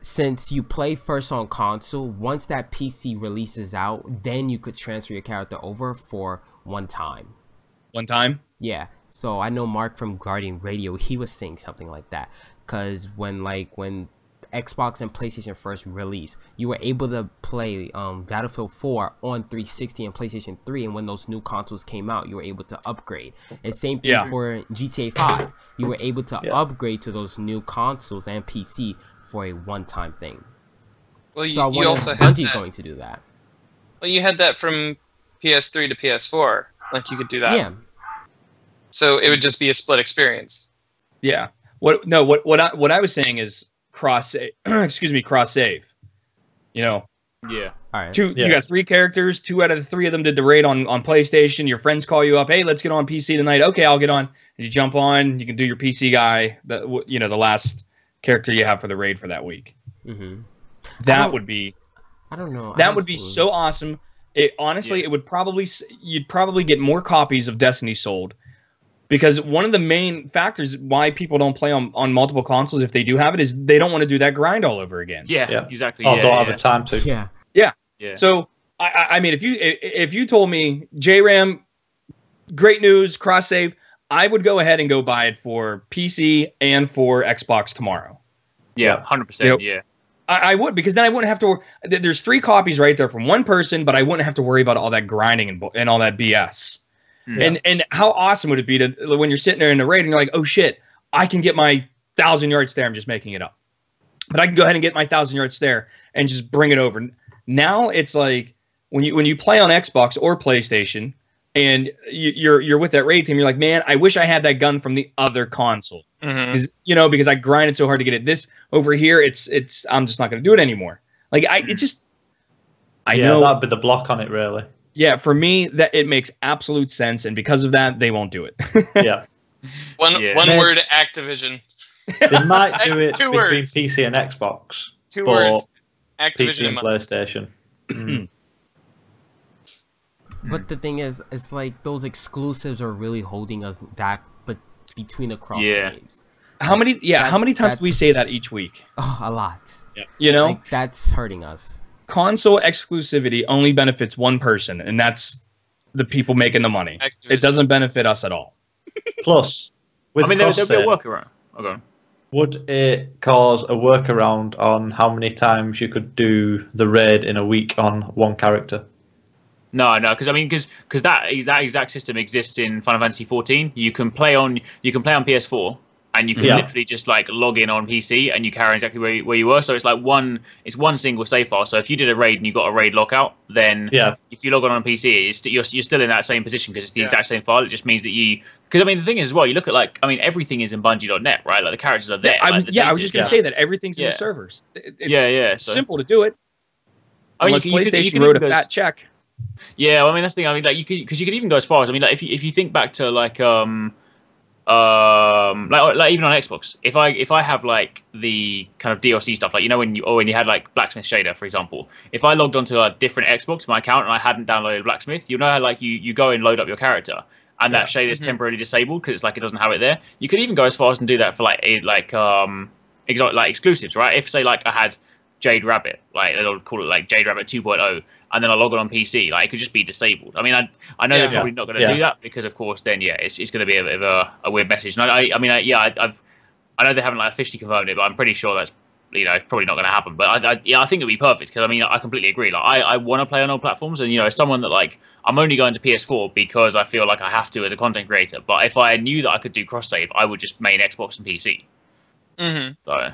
since you play first on console, once that PC releases out, then you could transfer your character over for one time. One time? Yeah. So I know Mark from Guardian Radio, he was saying something like that. Because when Xbox and PlayStation first released, you were able to play Battlefield 4 on 360 and PlayStation 3, and when those new consoles came out, you were able to upgrade. And same thing for GTA 5. You were able to upgrade to those new consoles and PC for a one-time thing. Well, so I wonder if Bungie's going to do that. Well, you had that from PS3 to PS4. Like, you could do that. Yeah. So it would just be a split experience. Yeah. what I was saying is cross save. You know. Yeah. All right. You got 3 characters. 2 out of the 3 of them did the raid on PlayStation. Your friends call you up. Hey, let's get on PC tonight. Okay, I'll get on. And you jump on. You can do your PC guy. The last character you have for the raid for that week. Mm-hmm. That would be. I don't know. That would be so awesome. It honestly, it would probably you'd probably get more copies of Destiny sold. Because one of the main factors why people don't play on multiple consoles, if they do have it, is they don't want to do that grind all over again. Yeah. Exactly. Oh, don't have the time to. Yeah. So I mean, if you told me JRAM, great news, cross save, I would go ahead and go buy it for PC and for Xbox tomorrow. Yeah, 100%. Yeah. I would, because then I wouldn't have to. There's 3 copies right there from one person, but I wouldn't have to worry about all that grinding and all that BS. Yeah. And how awesome would it be to when you're sitting there in the raid and you're like, oh shit, I can get my 1,000-yard stare. I'm just making it up, but I can go ahead and get my 1,000-yard stare and just bring it over. Now it's like when you play on Xbox or PlayStation and you're with that raid team, you're like, man, I wish I had that gun from the other console, because I grinded so hard to get it. This over here, it's I'm just not going to do it anymore. Like I know that'd be the block on it, really. Yeah, for me, that it makes absolute sense, and because of that, they won't do it. Yeah. One word, Activision. They might do it Two between words. PC and Xbox. 2 words. PC and Activision. PlayStation. But the thing is, it's like those exclusives are really holding us back, but between the cross saves. How many times do we say that each week? Oh, a lot. Yeah. You know? Like, that's hurting us. Console exclusivity only benefits one person, and that's the people making the money. Activision. It doesn't benefit us at all. Plus, with there'll be a workaround. Okay. Would it cause a workaround on how many times you could do the raid in a week on one character? No, because that exact system exists in Final Fantasy 14. You can play on PS4, and you can literally just like log in on PC, and you carry exactly where you were. So it's like one single save file. So if you did a raid and you got a raid lockout, then if you log on PC, you're still in that same position because it's the exact same file. It just means that because the thing is as well, you look at everything is in Bungie.net, right? Like the characters are there. I was just gonna say that everything's in the servers. It's simple to do it. Unless PlayStation wrote a fat check. Yeah, well, that's the thing. You could even go as far as if you think back to like even on Xbox, if I have like the kind of DLC stuff, like when you had like Blacksmith Shader, for example, if I logged onto a different Xbox my account and I hadn't downloaded Blacksmith, you know how like you go and load up your character and that shader is temporarily disabled because it's like it doesn't have it there. You could even go as far as and do that for exclusives, right? If say like I had Jade Rabbit, like they'll call it like Jade Rabbit 2.0, and then I log on PC, like it could just be disabled. I mean, I know they're probably not going to do that because, of course, then it's going to be a bit of a weird message. And I know they haven't like officially confirmed it, but I'm pretty sure that's probably not going to happen. But I think it'd be perfect because I completely agree. Like I want to play on all platforms, and as someone that like I'm only going to PS4 because I feel like I have to as a content creator. But if I knew that I could do cross save, I would just main Xbox and PC. Mm-hmm. So,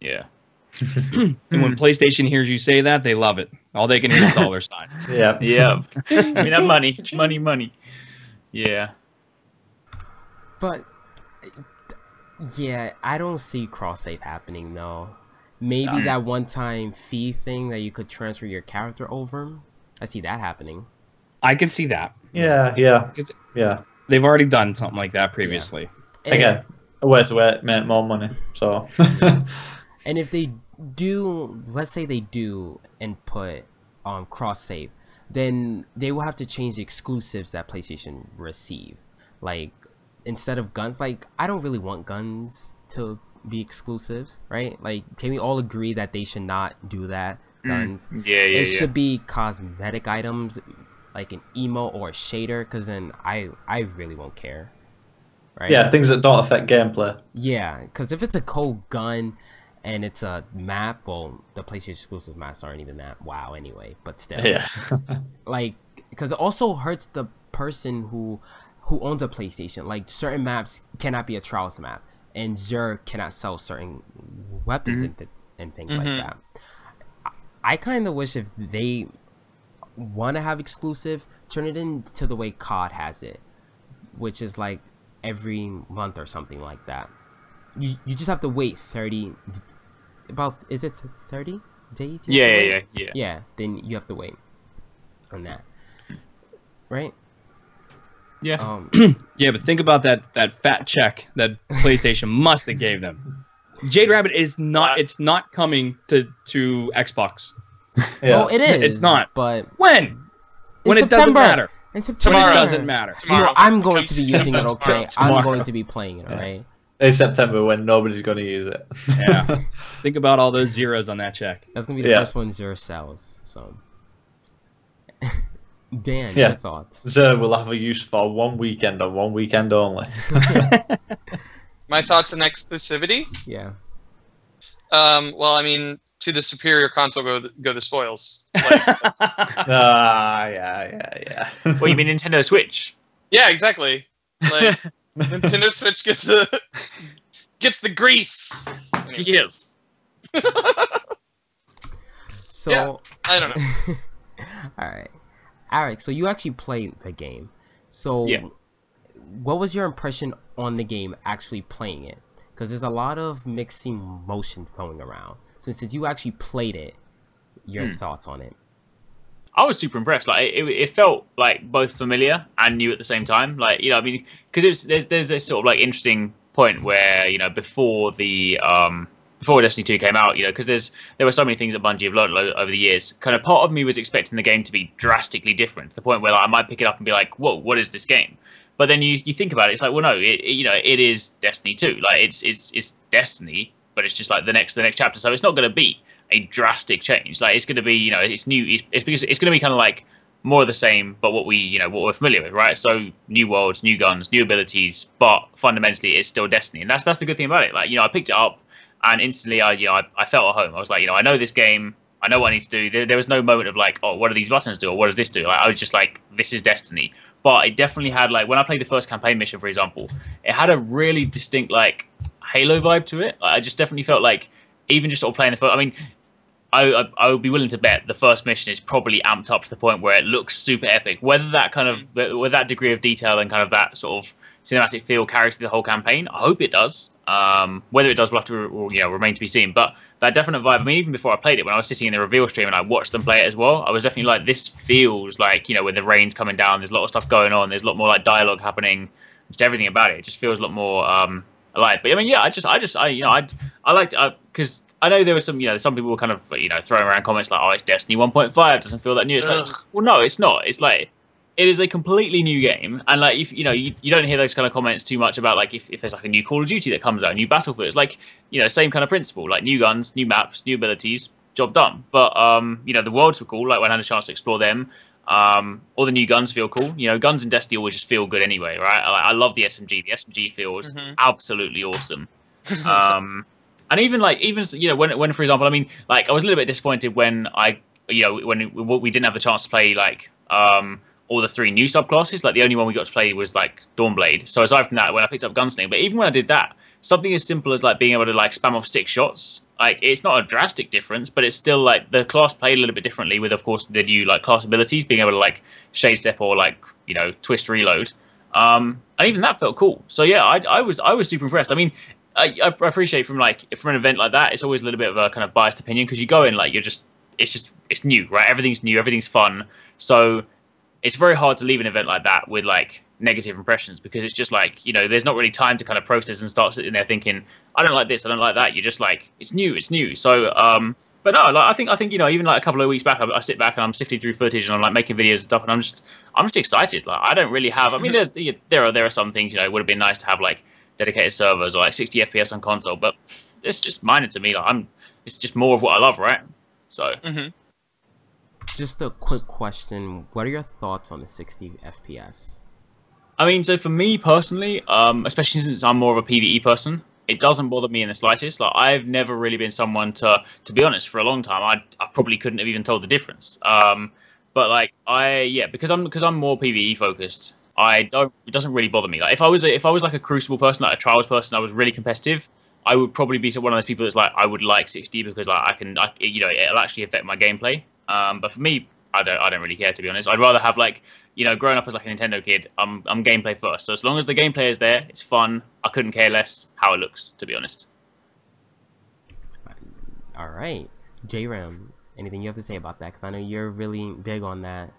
yeah. And when PlayStation hears you say that, they love it. All they can hear is dollar signs. Yeah. I mean, that money. Yeah. But yeah, I don't see cross save happening though. Maybe that one-time fee thing that you could transfer your character over. I see that happening. I can see that. Yeah. They've already done something like that previously. Yeah. Again, a way to make more money. So. And if they do, let's say they do input cross save, then they will have to change the exclusives that PlayStation receive. Like instead of guns, like I don't really want guns to be exclusives, right? Like can we all agree that they should not do that? Guns. It should be cosmetic items like an emo or a shader, because then I really won't care. Right? Yeah, things that don't affect gameplay. Yeah, because if it's a cold gun and it's a map, well, the PlayStation exclusive maps aren't even that wow anyway, but still. Yeah. Like, because it also hurts the person who owns a PlayStation. Like, certain maps cannot be a Trials map, and Xur cannot sell certain weapons and things like that. I kind of wish if they want to have exclusive, turn it into the way COD has it, which is like every month or something like that. you just have to wait 30. Is it 30 days? Yeah. Yeah, then you have to wait on that, right? Yeah. Yeah, but think about that fat check that PlayStation must have gave them. Jade Rabbit is not. It's not coming to Xbox. Yeah. Well, it is. It's not. But When it doesn't September. matter. In September. When it doesn't matter. Tomorrow. I'm going to be using it. Okay, I'm Tomorrow. going to be playing it. All right. In September when nobody's going to use it. Yeah. Think about all those zeros on that check. That's gonna be the first one Zero sells. So, Dan, your thoughts? So we'll have a use for one weekend and one weekend only. My thoughts on exclusivity? Yeah. Well, I mean, to the superior console go the spoils. Like, yeah. Well, you mean Nintendo Switch? yeah, exactly. Like Nintendo Switch gets the grease. Yes. So Yeah, I don't know. all right, Arekkz. So you actually played the game. So Yeah. what was your impression on the game actually playing it? Because there's a lot of mixed emotions going around. Since you actually played it, your thoughts on it? I was super impressed. Like it felt like both familiar and new at the same time. Like, you know, I mean, because there's this sort of like interesting point where, you know, before Destiny 2 came out, you know, because there were so many things that Bungie have learned over the years. Kind of part of me was expecting the game to be drastically different, to the point where like, I might pick it up and be like, whoa, what is this game? But then you think about it, it's like, well, no, it is Destiny 2. Like it's Destiny, but it's just like the next chapter. So it's not going to be a drastic change. Like it's going to be, you know, it's new. It's because it's going to be kind of like more of the same, but what we're familiar with, right? So new worlds, new guns, new abilities, but fundamentally it's still Destiny, and that's the good thing about it. Like, you know, I picked it up and instantly I felt at home. I was like, you know, I know this game. I know what I need to do. There was no moment of like, oh, what do these buttons do, or what does this do? Like, I was just like, this is Destiny. But it definitely had, like, when I played the first campaign mission, for example, it had a really distinct like Halo vibe to it. Like, I just definitely felt like, even just sort of playing the first, I mean, I would be willing to bet the first mission is probably amped up to the point where it looks super epic. Whether that kind of, with that degree of detail and kind of that sort of cinematic feel carries through the whole campaign, I hope it does. Whether it does, we'll have to remain to be seen. But that definite vibe, I mean, even before I played it, when I was sitting in the reveal stream and I watched them play it as well, I was definitely like, this feels like, you know, when the rain's coming down, there's a lot of stuff going on, there's a lot more like dialogue happening, just everything about it. It just feels a lot more alive. But I mean, yeah, I liked it because I know there were some, you know, some people were kind of, you know, throwing around comments like, oh, it's Destiny 1.5, doesn't feel that new. It's like, well, no, it's not. It's like, it is a completely new game, and like, if you know, you don't hear those kind of comments too much about like if there's like a new Call of Duty that comes out, a new Battlefield. It's like, you know, same kind of principle, like new guns, new maps, new abilities, job done. But you know, the worlds were cool. Like when I had a chance to explore them, all the new guns feel cool. You know, guns in Destiny always just feel good anyway, right? I love the SMG. The SMG feels absolutely awesome. And even you know, when for example, I mean, like I was a little bit disappointed when when we didn't have the chance to play like all the 3 new subclasses. Like the only one we got to play was like Dawnblade. So aside from that, when I picked up Gunslinger, but even when I did that, something as simple as like being able to like spam off 6 shots, like it's not a drastic difference, but it's still like the class played a little bit differently with, of course, the new like class abilities, being able to like shade step or like, you know, twist reload. And even that felt cool. So yeah, I was super impressed. I mean, I appreciate from an event like that, it's always a little bit of a kind of biased opinion because you go in like it's new, right? Everything's new, everything's fun. So it's very hard to leave an event like that with like negative impressions because it's just like, you know, there's not really time to kind of process and start sitting there thinking, I don't like this, I don't like that. You're just like, it's new. So, but no, like I think you know, even like a couple of weeks back, I sit back and I'm sifting through footage and I'm like making videos and stuff, and I'm just excited. Like I don't really have. I mean, there are some things, you know, it would have been nice to have like dedicated servers or like 60 FPS on console, but it's just minor to me. Like it's just more of what I love, right? So. Just a quick question. What are your thoughts on the 60 FPS? I mean, so for me personally, especially since I'm more of a PvE person, it doesn't bother me in the slightest. Like I've never really been someone to be honest, for a long time, I probably couldn't have even told the difference. But like because I'm more PvE focused, it doesn't really bother me. Like if I was like a Crucible person, like a Trials person, I was really competitive, I would probably be one of those people that's like, I would like 60 because like it'll actually affect my gameplay. But for me, I don't really care, to be honest. I'd rather have like, you know, growing up as like a Nintendo kid, I'm gameplay first. So as long as the gameplay is there, it's fun. I couldn't care less how it looks, to be honest. All right, J-Ram, anything you have to say about that? Because I know you're really big on that.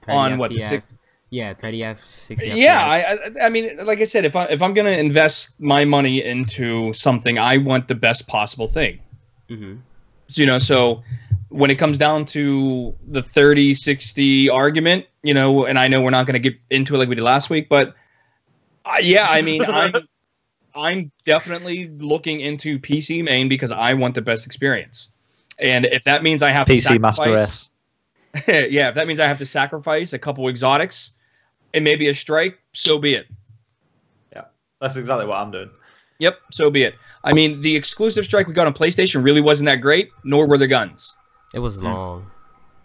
On what, FPS? Yeah, 30F, 60 FPS. Yeah, I mean, like I said, if I'm gonna invest my money into something, I want the best possible thing. Mm-hmm. You know, so when it comes down to the 30-60 argument, you know, and I know we're not going to get into it like we did last week, but yeah, I mean, I'm definitely looking into PC main because I want the best experience. And if that means I have to PC Master S. yeah, if that means I have to sacrifice a couple exotics and maybe a strike, so be it. Yeah, that's exactly what I'm doing. Yep, so be it. I mean, the exclusive strike we got on PlayStation really wasn't that great, nor were the guns. It was long.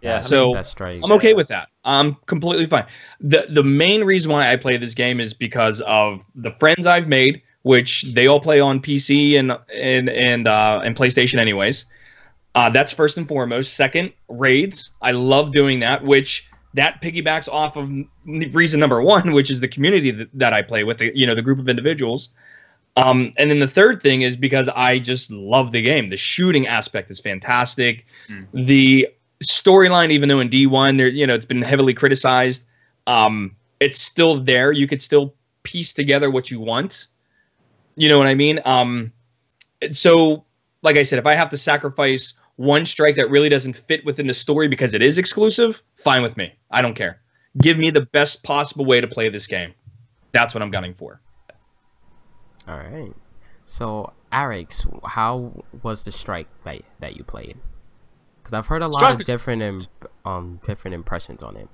Yeah, so that strike. I'm okay with that. I'm completely fine. The main reason why I play this game is because of the friends I've made, which they all play on PC and PlayStation anyways. That's first and foremost. Second, raids. I love doing that, which that piggybacks off of reason number one, which is the community that I play with, the group of individuals. And then the third thing is because I just love the game. The shooting aspect is fantastic. The storyline, even though in D1, it's been heavily criticized, it's still there. You could still piece together what you want. You know what I mean? So, like I said, if I have to sacrifice one strike that really doesn't fit within the story because it is exclusive, fine with me. I don't care. Give me the best possible way to play this game. That's what I'm gunning for. All right. So, Arekkz, how was the strike that you played? Because I've heard a lot of different impressions on it.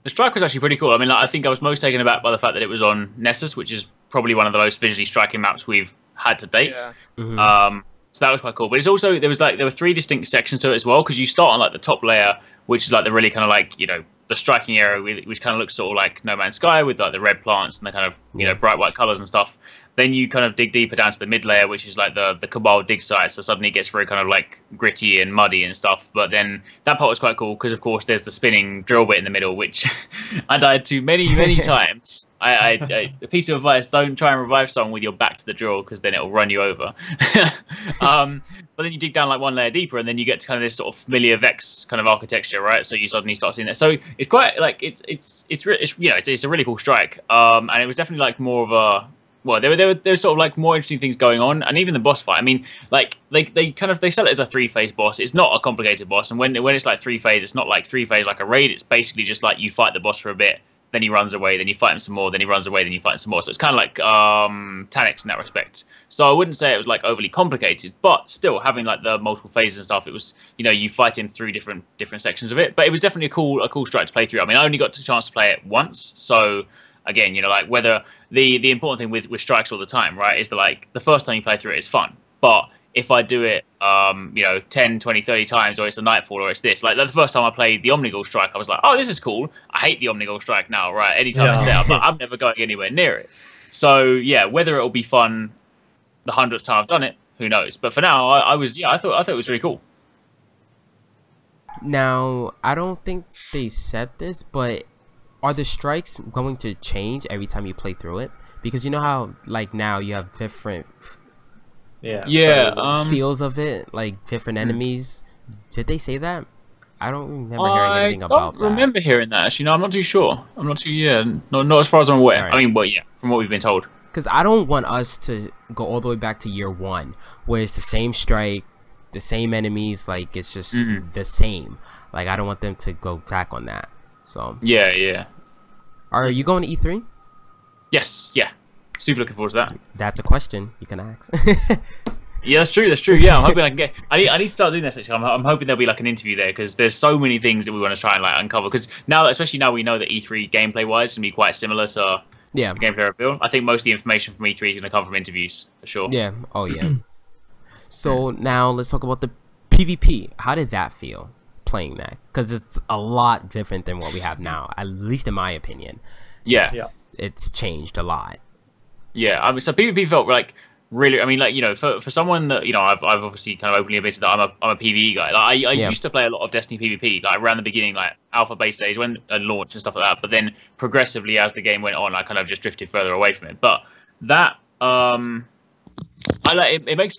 The strike was actually pretty cool. I mean, I think I was most taken aback by the fact that it was on Nessus, which is probably one of the most visually striking maps we've had to date. Yeah. Mm-hmm. So that was quite cool. But it's also there were 3 distinct sections to it as well, because you start on like the top layer, which is like the really kind of like the striking area, which kind of looks sort of like No Man's Sky with like the red plants and the kind of bright white colors and stuff. Then you kind of dig deeper down to the mid layer, which is like the Cabal dig site. So suddenly it gets very kind of like gritty and muddy and stuff. But then that part was quite cool because, of course, there's the spinning drill bit in the middle, which I died to many times. A piece of advice: don't try and revive someone with your back to the drill because then it'll run you over. But then you dig down like one layer deeper, and then you get to kind of this sort of familiar Vex kind of architecture, right? So you suddenly start seeing that. So it's quite like it's a really cool strike. And it was definitely like more of a there were sort of like more interesting things going on, and even the boss fight. I mean, like they sell it as a 3-phase boss. It's not a complicated boss, and when it's like 3-phase, it's not like 3-phase like a raid. It's basically just like you fight the boss for a bit, then he runs away, then you fight him some more, then he runs away, then you fight him some more. So it's kind of like Taniks in that respect. So I wouldn't say it was like overly complicated, but still having like the multiple phases and stuff, it was you fight him through different sections of it. But it was definitely a cool strike to play through. I mean, I only got a chance to play it once, so. Again, like whether the important thing with strikes all the time, right, is that like the first time you play through it is fun. But if I do it, 10, 20, 30 times, or it's a Nightfall, or it's this, like the first time I played the Omnigul strike, I was like, oh, this is cool. I hate the Omnigul strike now, right? Anytime I set up, I'm never going anywhere near it. So yeah, whether it'll be fun the 100th time I've done it, who knows? But for now, I thought it was really cool. Now, I don't think they said this, but are the strikes going to change every time you play through it? Because you know how like now you have different feels of it, like different enemies. Did they say that? I don't remember hearing anything about that. I don't remember hearing that. Actually, no, I'm not too sure. I'm not too not as far as I'm aware. Right. I mean, from what we've been told. Because I don't want us to go all the way back to year 1, where it's the same strike, the same enemies, like it's just the same. Like I don't want them to go back on that. So yeah. Are you going to E3? Yes, yeah. Super looking forward to that. That's a question you can ask. Yeah, that's true. Yeah, I'm hoping I can get. I need to start doing this. Actually, I'm hoping there'll be like an interview there because there's so many things that we want to try and like uncover. Because now, especially now, we know that E3 gameplay wise can be quite similar to the gameplay reveal. I think most of the information from E3 is going to come from interviews for sure. Yeah. Oh yeah. So now let's talk about the PvP. How did that feel? Playing that, because it's a lot different than what we have now, at least in my opinion. Yeah, it's changed a lot. Yeah, I mean, so PvP felt like really, I mean, like, you know, for someone that, you know, I've obviously kind of openly admitted that I'm a PvE guy. Like, I used to play a lot of Destiny PvP, like around the beginning, like alpha base stage, when launch and stuff like that. But then progressively as the game went on, I kind of just drifted further away from it. But that I like it. It makes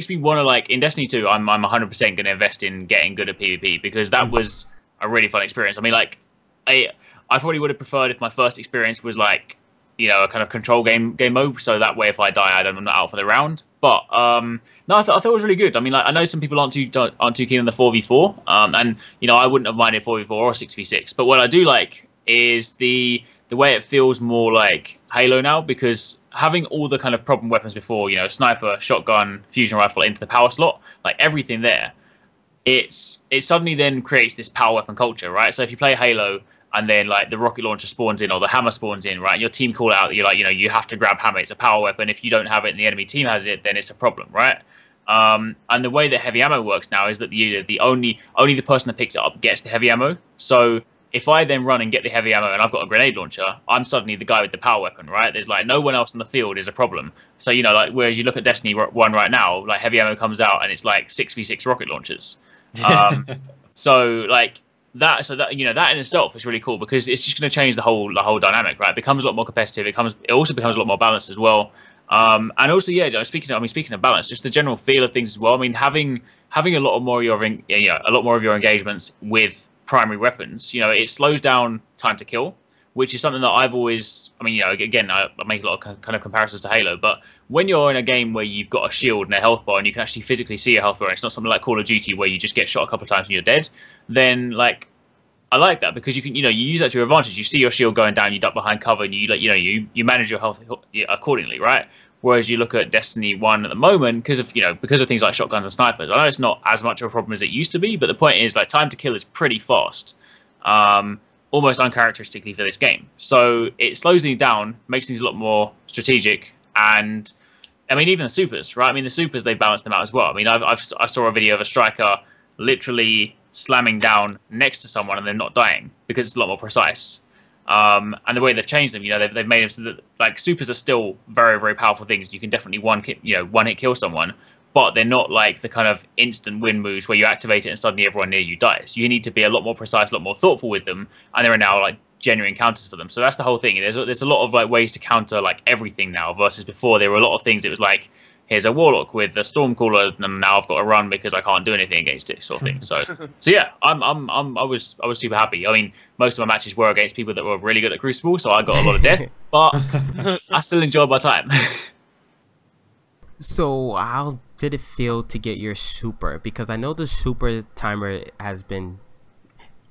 me want to, like, in Destiny 2, I'm 100% going to invest in getting good at PvP, because that was a really fun experience. I mean, like, I probably would have preferred if my first experience was like, you know, a kind of control game mode, so that way if I die, I'm not out for the round. But no, I thought it was really good. I mean, like, I know some people aren't too keen on the 4v4, and you know, I wouldn't have minded 4v4 or 6v6. But what I do like is the way it feels more like Halo now, because having all the kind of problem weapons before, you know, sniper, shotgun, fusion rifle into the power slot, like everything there, it suddenly then creates this power weapon culture, right? So if you play Halo, and then like the rocket launcher spawns in or the hammer spawns in, right? Your team call out, you're like, you know, you have to grab hammer. It's a power weapon. If you don't have it and the enemy team has it, then it's a problem, right? And the way that heavy ammo works now is that the only the person that picks it up gets the heavy ammo. So if I then run and get the heavy ammo and I've got a grenade launcher, I'm suddenly the guy with the power weapon, right? There's like no one else on the field is a problem. So, you know, like, whereas you look at Destiny 1 right now, like heavy ammo comes out and it's like 6v6 rocket launchers. So like, that you know, that in itself is really cool, because it's just going to change the whole dynamic, right? It becomes a lot more competitive. It also becomes a lot more balanced as well. And also, yeah, speaking of balance, just the general feel of things as well. I mean, having a lot more of your engagements with primary weapons, you know, it slows down time to kill, which is something that I've always, I mean, you know, again, I make a lot of kind of comparisons to Halo, but when you're in a game where you've got a shield and a health bar and you can actually physically see a health bar, it's not something like Call of Duty where you just get shot a couple of times and you're dead, then, like, I like that, because you can, you know, you use that to your advantage. You see your shield going down, you duck behind cover, and you, like, you know, you manage your health accordingly, right? Whereas you look at Destiny 1 at the moment, because of things like shotguns and snipers, I know it's not as much of a problem as it used to be, but the point is, like, time to kill is pretty fast, almost uncharacteristically for this game. So it slows things down, makes things a lot more strategic, and I mean, even the supers, right? I mean, the supers, they balance them out as well. I mean, I saw a video of a striker literally slamming down next to someone and they're not dying, because it's a lot more precise. And the way they've changed them, you know, they've made them so that, like, supers are still very, very powerful things. You can definitely one hit kill someone, but they're not like the kind of instant win moves where you activate it and suddenly everyone near you dies. You need to be a lot more precise, a lot more thoughtful with them, and there are now, like, genuine counters for them. So that's the whole thing. There's a lot of, like, ways to counter, like, everything now, versus before there were a lot of things. It was like, here's a warlock with a stormcaller, and now I've got to run because I can't do anything against it, sort of thing. So yeah, I was super happy. I mean, most of my matches were against people that were really good at Crucible, so I got a lot of death, but I still enjoyed my time. So how did it feel to get your super? Because I know the super timer has been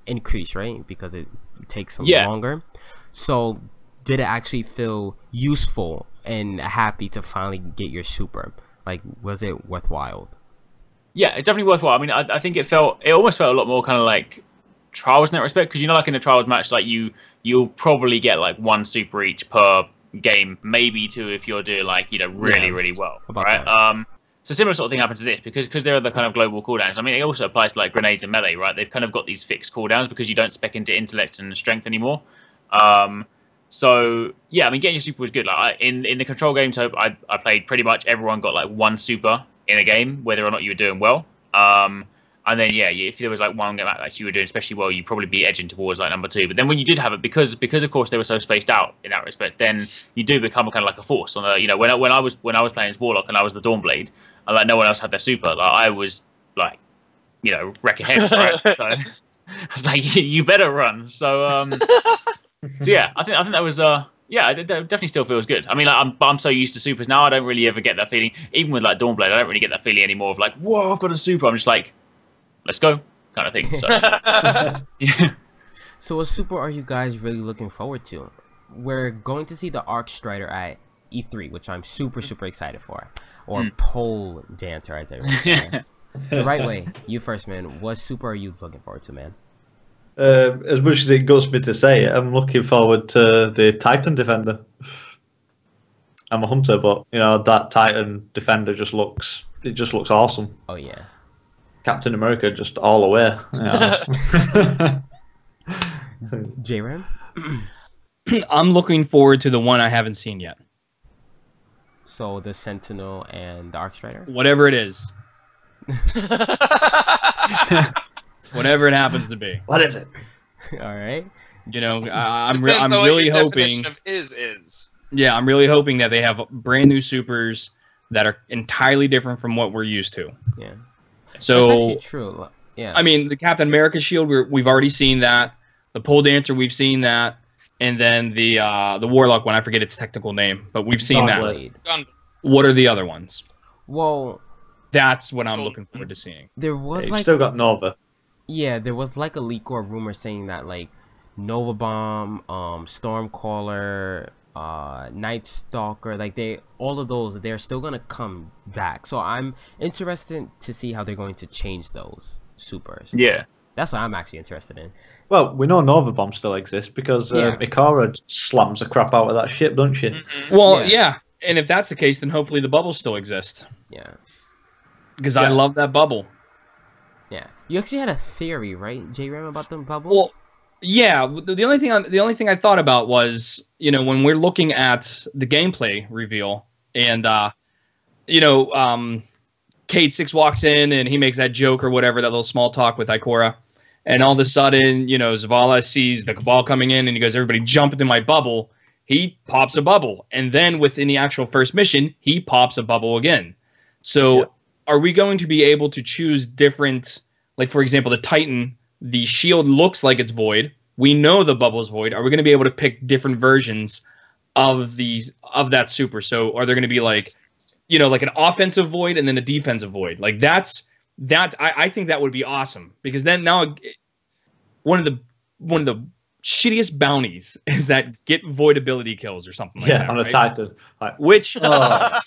increased, right? Because it takes longer. So did it actually feel useful and happy to finally get your super? Like, was it worthwhile? Yeah, it's definitely worthwhile. I mean, I think it almost felt a lot more kind of like Trials in that respect, because, you know, like in a Trials match, like you'll probably get like one super each per game, maybe two if you're doing, like, you know, really well, right? So similar sort of thing happened to this, because there are the kind of global cooldowns. I mean, it also applies to, like, grenades and melee, right? They've kind of got these fixed cooldowns because you don't spec into intellect and strength anymore. So yeah, I mean, getting your super was good. Like, in the control games, so I played, pretty much everyone got like one super in a game, whether or not you were doing well. And then yeah, if there was like one game that you were doing especially well, you'd probably be edging towards like number 2. But then when you did have it, because of course they were so spaced out in that respect, then you do become kind of like a force on the, you know, when I was playing as Warlock and I was the Dawnblade, and like no one else had their super, like I was like, you know, wrecking heads, right? So I was like, you better run. So so yeah, I think that was yeah, it definitely still feels good. I mean, like, I'm so used to supers now, I don't really ever get that feeling. Even with like Dawnblade, I don't really get that feeling anymore of like, whoa, I've got a super. I'm just like, let's go, kind of thing. So yeah. So what super are you guys really looking forward to? We're going to see the Arekkz Strider at E3, which I'm super excited for. Or pole dancer, as everyone says. So right way, you first, man. What super are you looking forward to, man? As much as it guts me to say it, I'm looking forward to the Titan Defender. I'm a hunter, but you know, that Titan Defender just looks awesome. Oh yeah, Captain America just all the way. Yeah. J-Ram? I'm looking forward to the one I haven't seen yet. So the Sentinel and the Arc Strider? Whatever it is. Whatever it happens to be. What is it? All right. You know, I'm Depends on what really your hoping. definition of is. Yeah, I'm really hoping that they have brand new supers that are entirely different from what we're used to. Yeah. So That's actually true. Yeah. I mean, the Captain America shield, we've already seen that. The pole dancer, we've seen that, and then the warlock one, I forget its technical name, but we've seen Gunblade. that. What are the other ones? Well, that's what I'm looking forward to seeing. There was You've like still got Nova. Yeah, there was like a leak or a rumor saying that like Nova Bomb, Stormcaller, Night Stalker, like all of those, they're still gonna come back. So I'm interested to see how they're going to change those supers. Yeah. That's what I'm actually interested in. Well, we know Nova Bomb still exists because Ikara slams the crap out of that ship, don't she? Well, yeah. And if that's the case, then hopefully the bubbles still exist. Yeah. Because I love that bubble. Yeah. You actually had a theory, right, J-Ram, about the bubble? Well, yeah. The only thing I thought about was, you know, when we're looking at the gameplay reveal, and Cade 6 walks in and he makes that joke or whatever, that little small talk with Ikora. And all of a sudden, you know, Zavala sees the Cabal coming in and he goes, everybody jump into my bubble. He pops a bubble. And then within the actual first mission, he pops a bubble again. So are we going to be able to choose different, like, for example, the Titan, the shield looks like it's void. We know the bubble's void. Are we going to be able to pick different versions of that super? So are there going to be like, you know, like an offensive void and then a defensive void? Like I think that would be awesome, because then now one of the shittiest bounties is that get void ability kills or something like that. On a Titan. Like, which but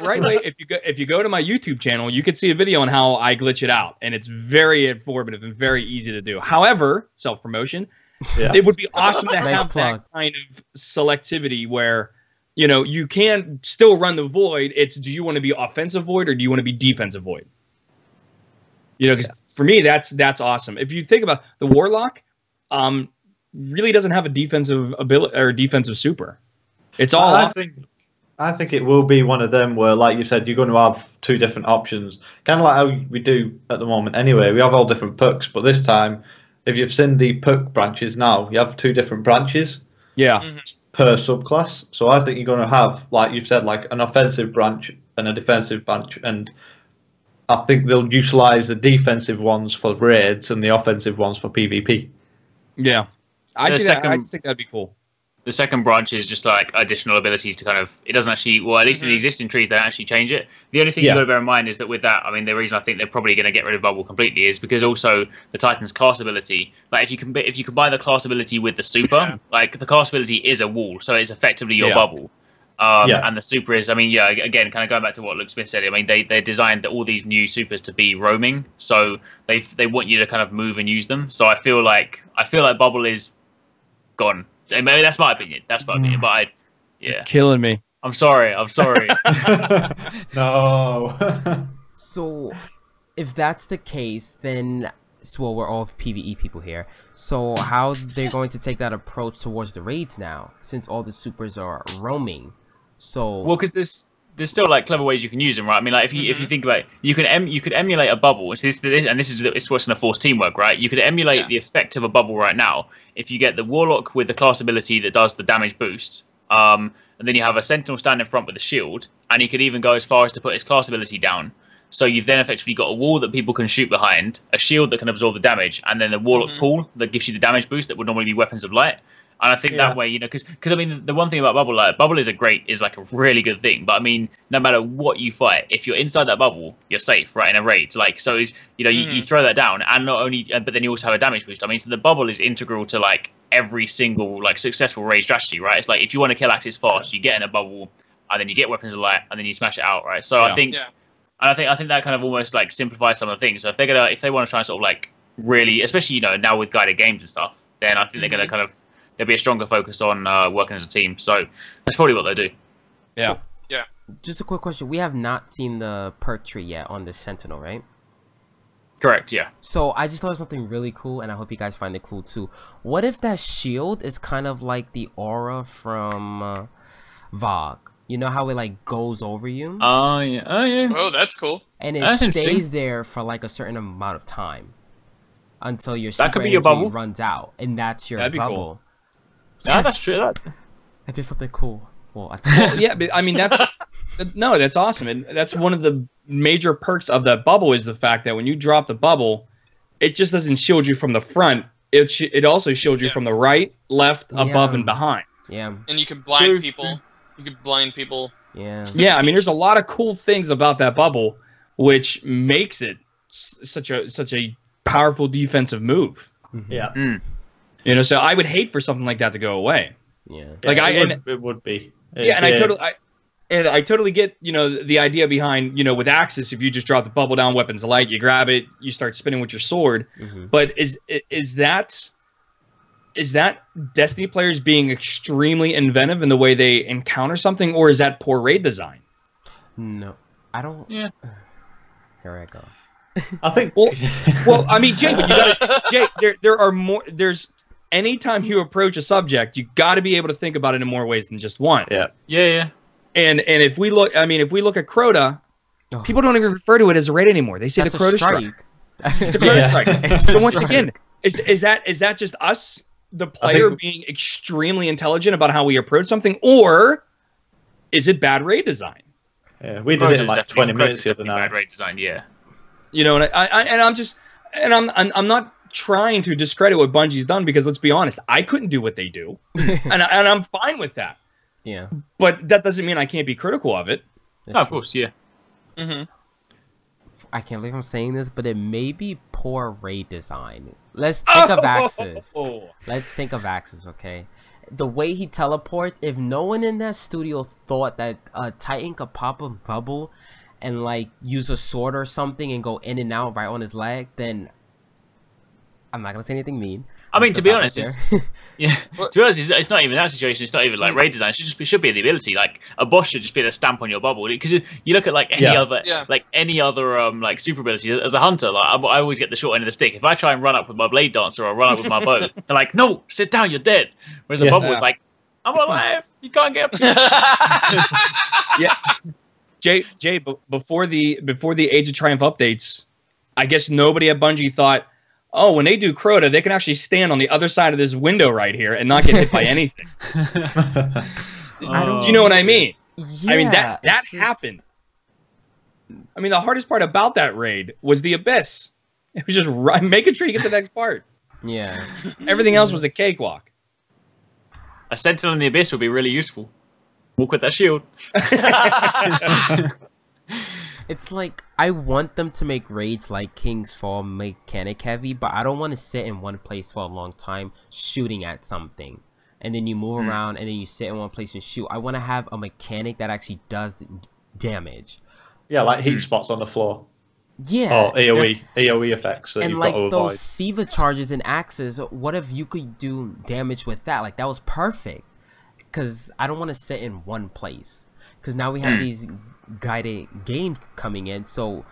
right away, if you go to my YouTube channel, you could see a video on how I glitch it out, and it's very informative and very easy to do. However, self-promotion, it would be awesome to have that kind of selectivity where, you know, you can still run the void. It's, do you want to be offensive void or do you want to be defensive void? You know, because for me, that's awesome. If you think about the Warlock, really doesn't have a defensive ability or defensive super. It's all. I think it will be one of them where, like you said, you're going to have two different options, kind of like how we do at the moment. Anyway, we have all different perks, but this time, if you've seen the perk branches now, you have two different branches. Yeah. Per subclass. So I think you're going to have, like you've said, like an offensive branch and a defensive branch, and I think they'll utilize the defensive ones for raids and the offensive ones for PvP. Yeah, I think that'd be cool. The second branch is just like additional abilities to kind of, it doesn't actually, well, at least in the existing trees, they don't actually change it. The only thing you've got to bear in mind is that with that, I mean, the reason I think they're probably going to get rid of Bubble completely is because also the Titan's class ability, like if you combine the class ability with the super, like the class ability is a wall, so it's effectively your bubble. And the super is, I mean, again, kind of going back to what Luke Smith said, I mean, they designed all these new supers to be roaming, so they want you to kind of move and use them. So I feel like Bubble is gone. I mean, that's my opinion. But You're killing me. I'm sorry. No. So, if that's the case, then well, we're all PvE people here. So, how they're going to take that approach towards the raids now, since all the supers are roaming? So, well, because there's still like clever ways you can use them, right? I mean, like if you think about it, you could emulate a bubble. This is what's going to force teamwork, right? You could emulate the effect of a bubble right now if you get the Warlock with the class ability that does the damage boost, and then you have a Sentinel stand in front with a shield, and he could even go as far as to put his class ability down. So you've then effectively got a wall that people can shoot behind, a shield that can absorb the damage, and then the Warlock pool that gives you the damage boost that would normally be weapons of light. And I think that way, you know, because I mean, the one thing about Bubble, like Bubble is like a really good thing. But I mean, no matter what you fight, if you're inside that bubble, you're safe, right? In a raid, like so, is you throw that down, and not only, but then you also have a damage boost. I mean, so the bubble is integral to like every single like successful raid strategy, right? It's like if you want to kill Axis fast, you get in a bubble, and then you get weapons of light, and then you smash it out, right? So I think that kind of almost like simplifies some of the things. So if they want to try and sort of like really, especially now with guided games and stuff, then I think they're going to kind of. There'll be a stronger focus on working as a team. So that's probably what they do. Yeah. Yeah. Just a quick question. We have not seen the perk tree yet on the Sentinel, right? Correct, yeah. So I just thought of something really cool, and I hope you guys find it cool too. What if that shield is kind of like the aura from Vog. You know how it like goes over you? Oh yeah. Oh yeah. Oh, that's cool. And it That's stays there for like a certain amount of time until your That super could be your energy bubble. runs out, and that's your That'd be bubble. cool. Yeah, that's true. I did something cool. Well, Well, yeah, but I mean that's no, that's awesome, and that's one of the major perks of that bubble is the fact that when you drop the bubble, it just doesn't shield you from the front. It also shields you from the right, left, above, and behind. Yeah. And you can blind people. You can blind people. Yeah. Yeah, I mean, there's a lot of cool things about that bubble, which makes it such a powerful defensive move. Yeah. You know, so I would hate for something like that to go away. Yeah. Like it would be. Yeah, and I totally get, you know, the idea behind, you know, with Axis, if you just drop the bubble down, weapons light, you grab it, you start spinning with your sword. But is that Destiny players being extremely inventive in the way they encounter something, or is that poor raid design? No, I don't. Yeah. Here I go. I think. Well, I mean, Jay, but you gotta, Jay, there are more. There's anytime you approach a subject, you got to be able to think about it in more ways than just one. Yeah. Yeah. And if we look, I mean, if we look at Crota, people don't even refer to it as a raid anymore. They say That's the Crota a strike. It's a Crota strike. It's a So once strike. again, is that just us, the player, being extremely intelligent about how we approach something, or is it bad raid design? Yeah, we did it in like 20 minutes the other night. Bad raid design, yeah. You know, I'm not trying to discredit what Bungie's done, because let's be honest, I couldn't do what they do, and I'm fine with that. Yeah. But that doesn't mean I can't be critical of it. No, of course, yeah. I can't believe I'm saying this, but it may be poor raid design. Let's think of Axis. Let's think of Axis, okay? The way he teleports, if no one in that studio thought that Titan could pop a bubble and like use a sword or something and go in and out right on his leg, then I'm not gonna say anything mean. I mean, to be honest, it's not even that situation. It's not even like raid design. It should be the ability. Like a boss should just be able to stamp on your bubble. Because you look at like any other like super ability. As a hunter, like I always get the short end of the stick. If I try and run up with my blade dancer or run up with my bow, they're like, "No, sit down, you're dead." Whereas a bubble is like, "I'm alive. You can't get up." Yeah, Jay. Before the Age of Triumph updates, I guess nobody at Bungie thought, oh, when they do Crota, they can actually stand on the other side of this window right here and not get hit by anything. Do you know what I mean? Yeah, I mean, that happened. I mean, the hardest part about that raid was the Abyss. It was just making sure you get to the next part. Yeah. Everything else was a cakewalk. A sentinel in the Abyss would be really useful. Walk with that shield. It's like, I want them to make raids like King's Fall mechanic heavy, but I don't want to sit in one place for a long time shooting at something. And then you move around and then you sit in one place and shoot. I want to have a mechanic that actually does damage. Yeah, like heat spots on the floor. Yeah. Or AoE effects that and you've like got to those avoid. Siva charges in Axis, what if you could do damage with that? Like, that was perfect. Because I don't want to sit in one place. Because now we have these guided games coming in, so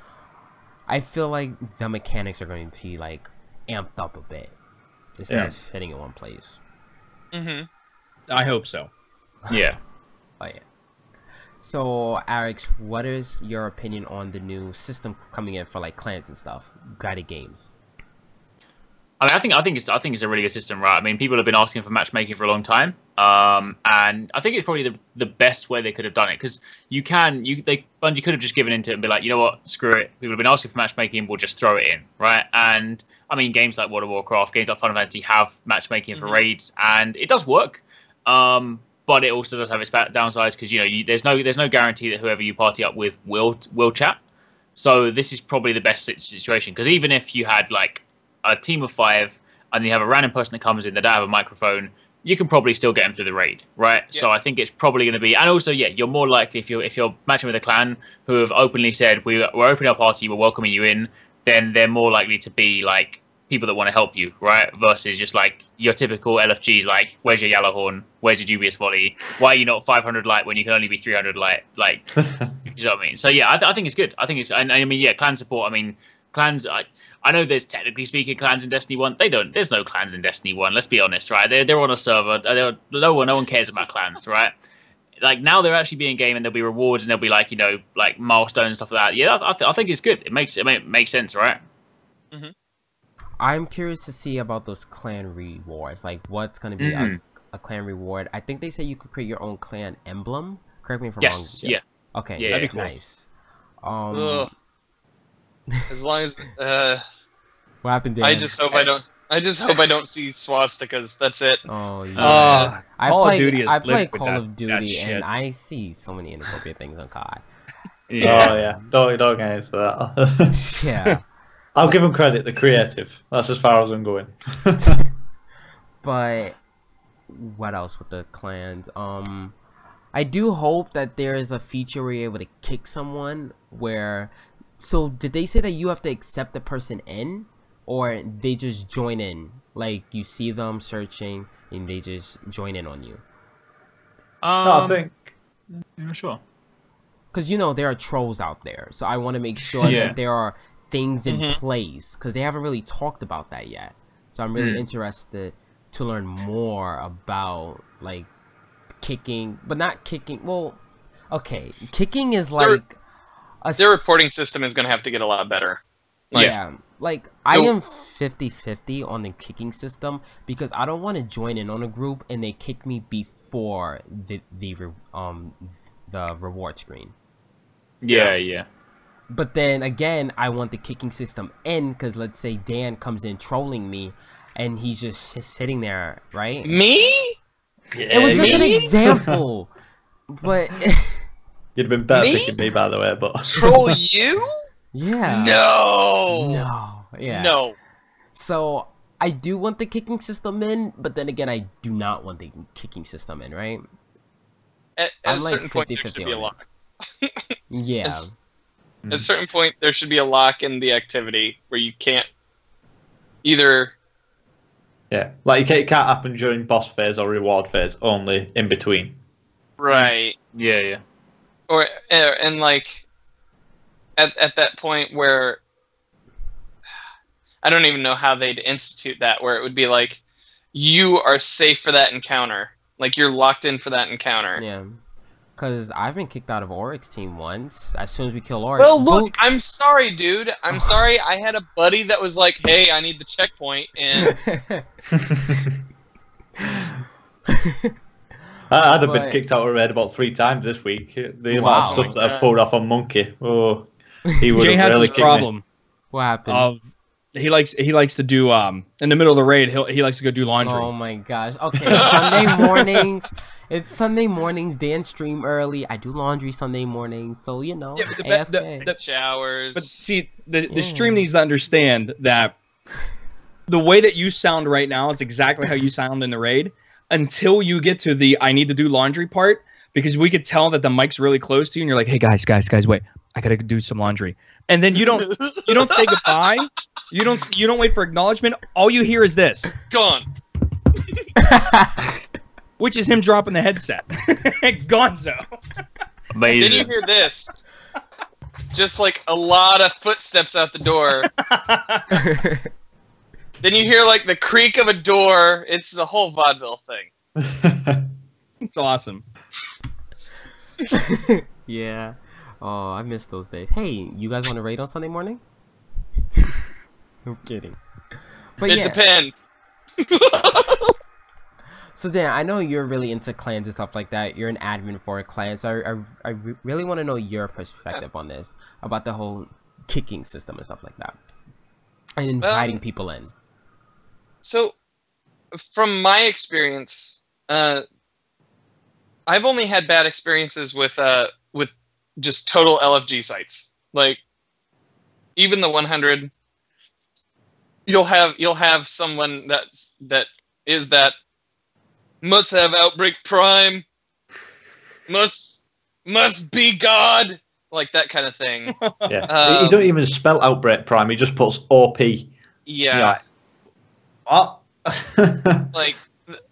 I feel like the mechanics are going to be like amped up a bit instead of sitting in one place. I hope so. Yeah. Oh yeah. So Arekkz, what is your opinion on the new system coming in for like clans and stuff, guided games? I mean, I think it's a really good system, right? I mean, people have been asking for matchmaking for a long time, and I think it's probably the best way they could have done it, because Bungie could have just given into it and be like, you know what, screw it. People have been asking for matchmaking, we'll just throw it in, right? And I mean, games like World of Warcraft, games like Final Fantasy have matchmaking for raids, and it does work. But it also does have its downsides, because there's no guarantee that whoever you party up with will chat. So this is probably the best situation, because even if you had like a team of 5 and you have a random person that comes in that don't have a microphone, you can probably still get them through the raid, right? Yeah. So I think it's probably going to be, and also you're more likely if you're matching with a clan who have openly said we're opening our party, we're welcoming you in, then they're more likely to be like people that want to help you, right? Versus just like your typical LFGs, like, where's your yellow horn? Where's your dubious volley? Why are you not 500 light when you can only be 300 light? Like, you know what I mean? So yeah, I think it's good. I think it's, I mean, yeah, clan support. I mean, clans. I know there's technically speaking clans in Destiny 1. There's no clans in Destiny 1. Let's be honest, right? They're on a server. No one cares about clans, right? like now they're actually being game and there'll be rewards and there'll be like like milestones and stuff like that. Yeah, I think it's good. It makes sense, right? Mm-hmm. I'm curious to see about those clan rewards. Like, what's gonna be a clan reward? I think they say you could create your own clan emblem. Correct me if I'm wrong. Yeah. Okay. Yeah, that'd be cool. nice. As long as what happened, Dan? I just hope I don't see swastikas. That's it. Oh yeah. I play Call of Duty and I see so many inappropriate things on COD. Yeah. Oh yeah. Don't get into that. Yeah. I'll give them credit. They're creative. That's as far as I'm going. But what else with the clans? I do hope that there is a feature where you're able to kick someone. So did they say that you have to accept the person in, or they just join in? Like you see them searching and they just join in on you? No, I think. I'm not sure. Because there are trolls out there, so I want to make sure that there are things in place, because they haven't really talked about that yet. So I'm really interested to learn more about like kicking, but not kicking. Well, okay, kicking is like their reporting system is going to have to get a lot better. Like I am 50-50 on the kicking system, because I don't want to join in on a group and they kick me before the reward screen. Yeah. But then again, I want the kicking system in, because let's say Dan comes in trolling me and he's just sitting there, right? Me? It was just an example. But you'd have been better picking me, by the way. But troll you? Yeah. No. Yeah. No. So I do want the kicking system in, but then again, I do not want the kicking system in, right? At a certain point, there should be a lock. Yeah. At a certain point, there should be a lock in the activity where you can't either. Yeah, like it can't happen during boss phase or reward phase, only in between. Right. Yeah. Or and like at that point where I don't even know how they'd institute that, where it would be like you are safe for that encounter, like you're locked in for that encounter. Yeah. Because I've been kicked out of Arekkz team once. As soon as we kill Arekkz. Well, look, I'm sorry, dude. I'm sorry. I had a buddy that was like, "Hey, I need the checkpoint," and I'd have been kicked out of Red about 3 times this week. The amount of stuff that I've pulled off on Monkey. Oh, he would Jay have has really this problem. Me. What happened? He likes to do in the middle of the raid. He likes to go do laundry. Oh my gosh. Okay, Sunday mornings. It's Sunday mornings. Dan stream early. I do laundry Sunday mornings. So the showers. But see, the stream needs to understand that the way that you sound right now is exactly how you sound in the raid until you get to the I need to do laundry part, because we could tell that the mic's really close to you and you're like, hey guys, wait, I gotta do some laundry. And then you don't say goodbye. You don't wait for acknowledgement. All you hear is this. Gone. Which is him dropping the headset. Gonzo. Amazing. Then you hear this. Just like a lot of footsteps out the door. Then you hear like the creak of a door. It's a whole vaudeville thing. It's awesome. Yeah. Oh, I miss those days. Hey, you guys want to raid on Sunday morning? I'm kidding. But it depends. So Dan, I know you're really into clans and stuff like that. You're an admin for a clan, so I really want to know your perspective on this, about the whole kicking system and stuff like that, and inviting people in. So, from my experience, I've only had bad experiences with just total LFG sites. Like, even the 100, you'll have someone that must have Outbreak Prime, must be God, like that kind of thing. Yeah, he don't even spell Outbreak Prime. He just puts OP. Yeah. What? Like,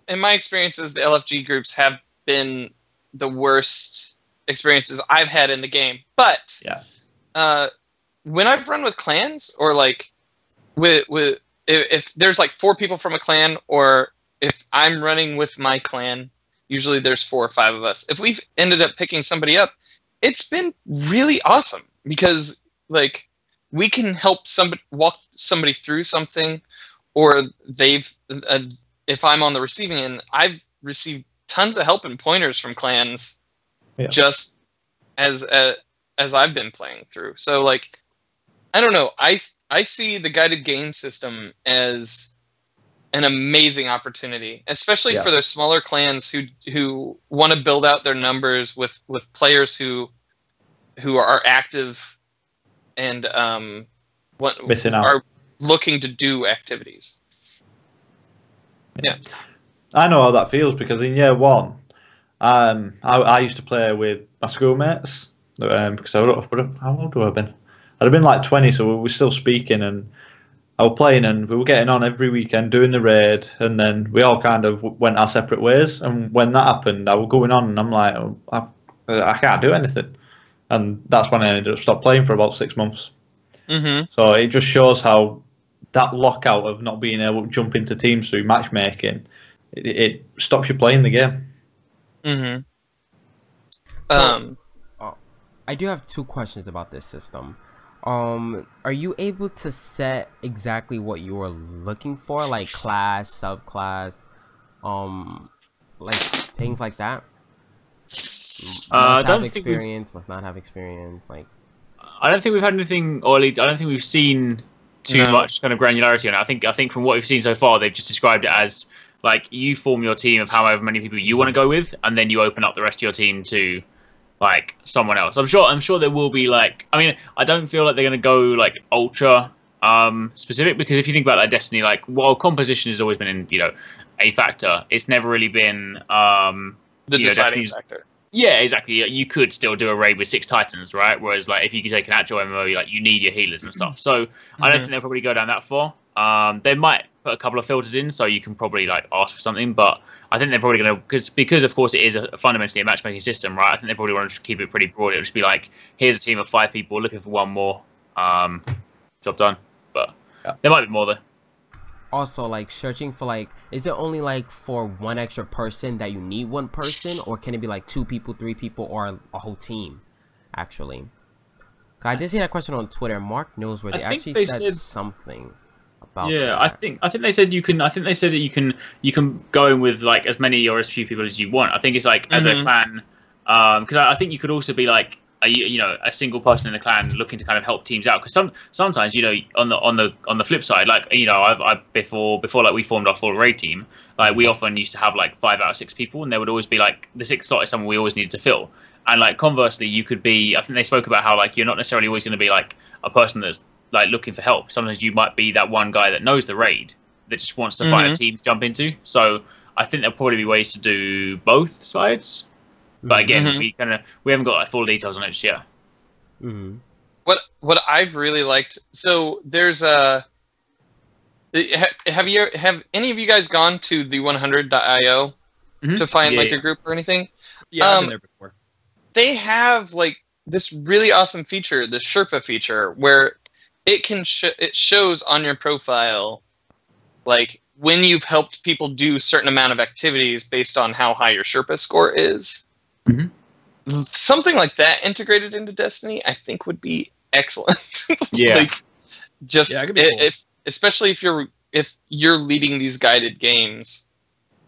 in my experiences, the LFG groups have been the worst experiences I've had in the game. But when I've run with clans, or like if there's like 4 people from a clan, or if I'm running with my clan Usually there's 4 or 5 of us. If we've ended up picking somebody up, it's been really awesome because like we can help somebody walk somebody through something, or they've if I'm on the receiving end, I've received tons of help and pointers from clans just as I've been playing through. So like I don't know, I see the guided game system as an amazing opportunity, especially for those smaller clans who want to build out their numbers with players who are active and missing out, are looking to do activities. Yeah, I know how that feels because in year 1, I used to play with my schoolmates because how old would I have been? I'd have been like 20, so we were still speaking, and I was playing, and we were getting on every weekend doing the raid, and then we all kind of went our separate ways. And when that happened, I was going on, and I'm like, I can't do anything, and that's when I ended up stopped playing for about 6 months. So it just shows how that lockout of not being able to jump into teams through matchmaking, it stops you playing the game. So, I do have 2 questions about this system. Are you able to set exactly what you are looking for, like class, subclass, like things like that? Must have experience, must not have experience. Like, I don't think we've had anything, or I don't think we've seen too much kind of granularity on it. I think from what we've seen so far, they've just described it as like you form your team of however many people you want to go with, and then you open up the rest of your team to like someone else. I'm sure there will be like, I mean, I don't feel like they're going to go like ultra specific, because if you think about like Destiny, like while composition has always been a factor, it's never really been the deciding factor. Yeah, exactly. You could still do a raid with 6 Titans, right? Whereas like if you could take an actual MMO, like you need your healers and stuff. So I don't think they'll probably go down that far. They might put a couple of filters in, so you can probably like ask for something, but I think they're probably going to, because of course it is fundamentally a matchmaking system, right? I think they probably want to keep it pretty broad. It'll just be like, here's a team of 5 people looking for 1 more, job done. But there might be more though. Also, like searching for like, is it only like for 1 extra person that you need 1 person, or can it be like 2 people, 3 people, or a whole team? Actually, I did see that question on Twitter. Mark knows where they actually said something. Yeah, I think they said you can. I think they said that you can go in with like as many or as few people as you want. I think it's like as a clan, because I think you could also be like a single person in the clan looking to kind of help teams out. Because sometimes on the flip side, like I before like we formed our full raid team, like we often used to have like 5 out of 6 people, and there would always be like the 6th slot is someone we always needed to fill. And like conversely, you could be. I think they spoke about how like you're not necessarily always going to be like a person that's like looking for help. Sometimes you might be that one guy that knows the raid that just wants to find a team to jump into. So I think there'll probably be ways to do both sides. But again, we haven't got like full details on it just yet. What I've really liked. So there's have any of you guys gone to the 100.io to find like a group or anything? Yeah, I've been there before. They have like this really awesome feature, the Sherpa feature, where it can it shows on your profile like when you've helped people do a certain amount of activities based on how high your Sherpa score is. Something like that integrated into Destiny, I think would be excellent. Yeah. Like, just cool. especially if you're leading these guided games,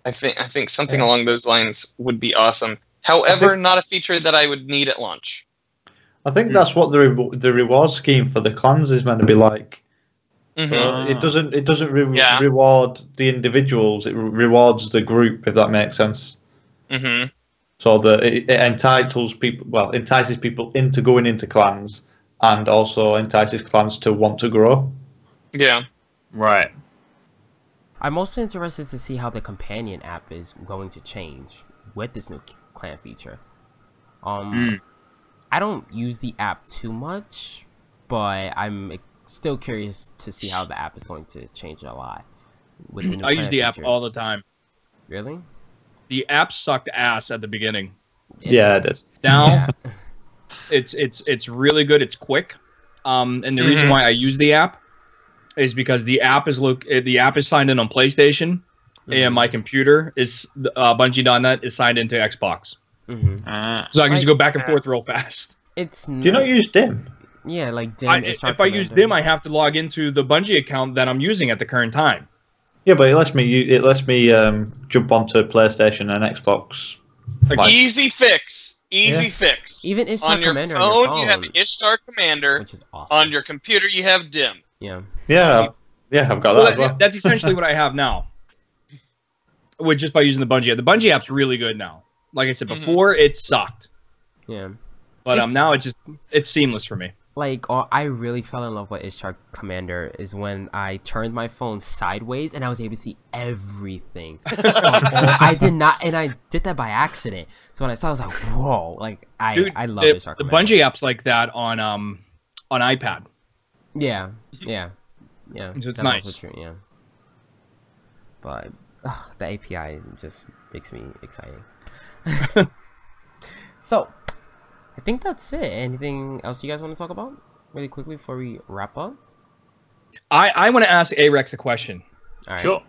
I think something along those lines would be awesome. However, not a feature that I would need at launch. I think that's what the reward scheme for the clans is meant to be like. It doesn't reward the individuals; it rewards the group, if that makes sense. So that it entices people into going into clans, and also entices clans to want to grow. Yeah. Right. I'm also interested to see how the companion app is going to change with this new clan feature. I don't use the app too much, but I'm still curious to see how the app is going to change a lot. With the new I use the feature. app all the time. Really? The app sucked ass at the beginning. Yeah, it is. Now, it's really good. It's quick. And the reason why I use the app is because the app is signed in on PlayStation, and my computer is Bungie.net is signed into Xbox. So I can just go back and forth real fast. It's Do you not use DIM? Yeah, like DIM. If I use DIM, I have to log into the Bungie account that I'm using at the current time. Yeah, but it lets me jump onto PlayStation and Xbox. Easy fix. Easy fix. Even Ishtar on your Commander phone, on your phone, you have Ishtar Commander. which is awesome. On your computer, you have DIM. Yeah. Yeah, I've got that as well. That's essentially what I have now. With just by using the Bungie app. The Bungie app's really good now. Like I said before, it sucked. Yeah. But now it's seamless for me. Like, I really fell in love with Ishtar Commander is when I turned my phone sideways and I was able to see everything. I did not, and I did that by accident. So when I saw it, I was like, whoa. Like, I love Ishtar Commander. The Bungie app's like that on iPad. Yeah. So it's nice. True, yeah. But the API just makes me exciting. So, I think that's it. Anything else you guys want to talk about really quickly before we wrap up? I want to ask Arekkz a question. All right. Sure.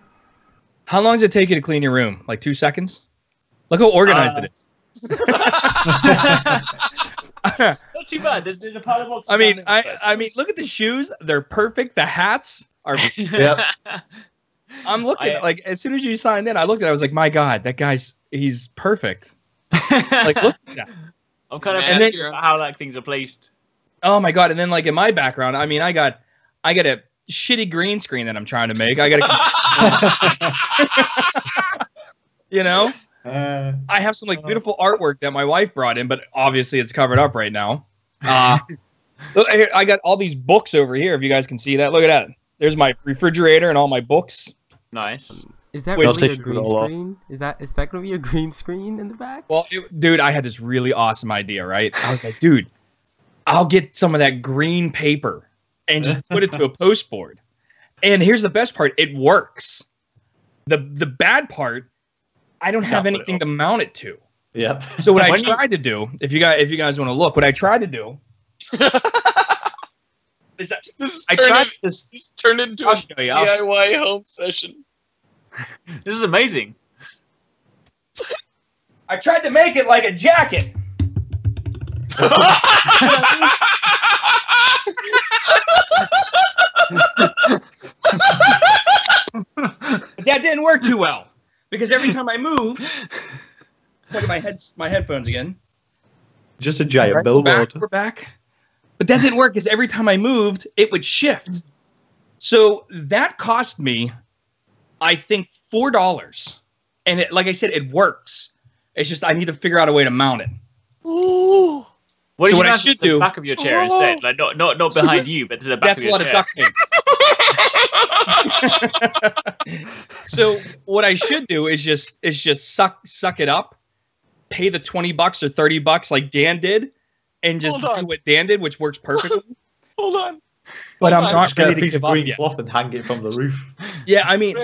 How long does it take you to clean your room? Like 2 seconds? Look how organized it is. Not too bad. There's a pile of boxes. I mean, look at the shoes. They're perfect. The hats are. Yep. I'm looking like as soon as you signed in, I looked at it. I was like, my God, that he's perfect. Like, look at that. I'm kind of curious how like things are placed. Oh my God! And then like in my background, I mean, I got a shitty green screen that I'm trying to make. I got to, you know, I have some like beautiful artwork that my wife brought in, but obviously it's covered up right now. Look, I got all these books over here. If you guys can see that, look at that. There's my refrigerator and all my books. Nice. Is that really a green screen? Is that going to be a green screen in the back? Well, dude, I had this really awesome idea, right? I was like, dude, I'll get some of that green paper and just put it to a post board. And here's the best part. It works. The bad part, I don't have anything to mount it to. Yep. So what I tried to do, if you guys want to look, what I tried to do is that this turned into a DIY home session. This is amazing. I tried to make it like a jacket. But that didn't work too well because every time I move, look at my headphones again. Just a giant billboard. We're back. But that didn't work because every time I moved, it would shift. So that cost me, I think, $4. And like I said, it works. It's just I need to figure out a way to mount it. Ooh. What I should do? The back of your chair instead, like not behind you, but to the back of your chair. That's a lot of duct tape. So what I should do is just suck it up, pay the $20 or $30 like Dan did, and just do what Dan did, which works perfectly. Hold on. But I'm not just get ready a piece to of give up green yet. cloth and hang it from the roof. Yeah, I mean,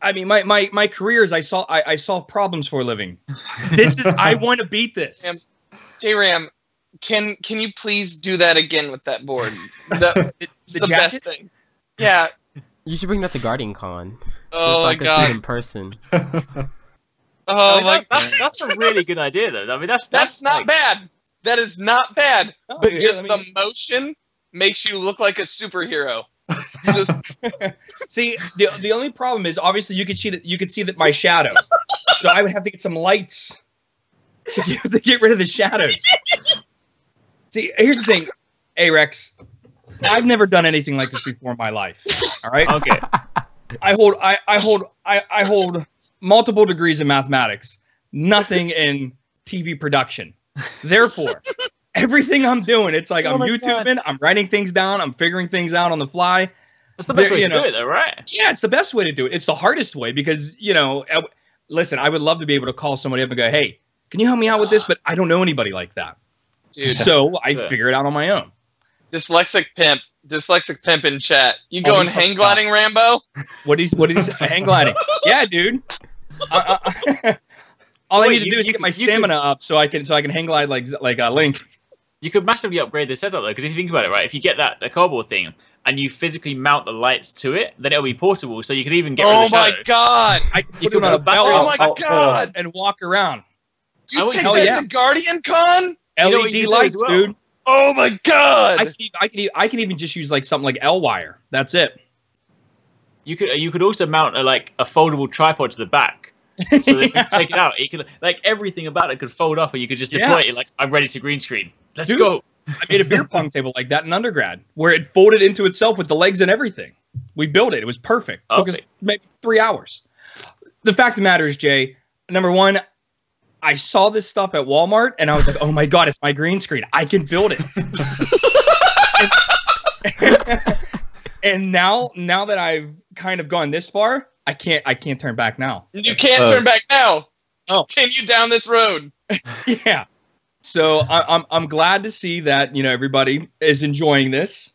my career is I solve problems for a living. I want to beat this. J-Ram, can you please do that again with that board? It's the best thing. Yeah. You should bring that to Guardian Con. Oh so my I can God. see it in person. That's a really good idea, though. I mean, that's not bad. That is not bad. Oh, But just the motion makes you look like a superhero. Just see, the only problem is obviously you could see that my shadows. So I would have to get some lights to get rid of the shadows. See, here's the thing, Arekkz. I've never done anything like this before in my life. All right. Okay. I hold multiple degrees in mathematics, nothing in TV production. Therefore, everything I'm doing, it's like I'm YouTubing, I'm writing things down, I'm figuring things out on the fly. That's the best way to do it, though, right? Yeah, it's the best way to do it. It's the hardest way because, listen, I would love to be able to call somebody up and go, hey, can you help me out with this? But I don't know anybody like that. Dude. So I figure it out on my own. Dyslexic pimp in chat. You going hang gliding, Rambo? What did he say? Hang gliding? Yeah, dude. All I need to do is get my stamina up so I can hang glide like Link. You could massively upgrade the setup though, because if you think about it, right, if you get the cardboard thing, and you physically mount the lights to it, then it'll be portable. So you can even get rid Oh of the my shadow. god! I can put it on a belt Oh my god! and walk around. You take hell that yeah. to Guardian Con? You know what LED you can do lights, as well? dude. Oh my god! I can even just use like something like L wire. That's it. You could also mount a foldable tripod to the back, so that you can take it out. You could everything about it could fold up, and you could just deploy it. Like, I'm ready to green screen. Let's Dude, go. I made a beer pong table like that in undergrad, where it folded into itself with the legs and everything. We built it. It was perfect. Took us maybe 3 hours. The fact of the matter is, Jay, number one, I saw this stuff at Walmart, and I was like, oh my god, it's my green screen. I can build it. And now that I've kind of gone this far, I can't turn back now. You can't turn back now. Oh. Continue down this road. Yeah. So I'm glad to see that everybody is enjoying this.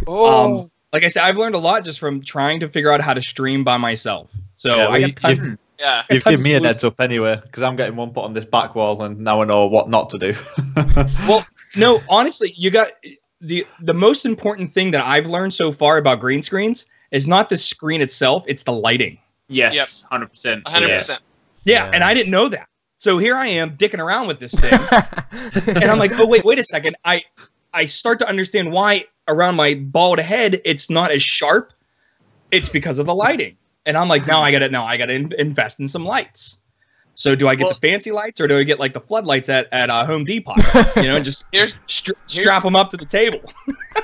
Oh. Like I said, I've learned a lot just from trying to figure out how to stream by myself. So Yeah, I got tons. You've given me an heads up anyway, because I'm getting one put on this back wall, and now I know what not to do. Well, no, honestly, you got the most important thing that I've learned so far about green screens is not the screen itself; it's the lighting. Yes, 100%. 100%. Yeah, and I didn't know that. So here I am dicking around with this thing, and I'm like, oh wait a second. I start to understand why around my bald head it's not as sharp. It's because of the lighting. And I'm like, now I gotta invest in some lights. So do I get the fancy lights, or do I get like the floodlights at Home Depot? Just strap them up to the table.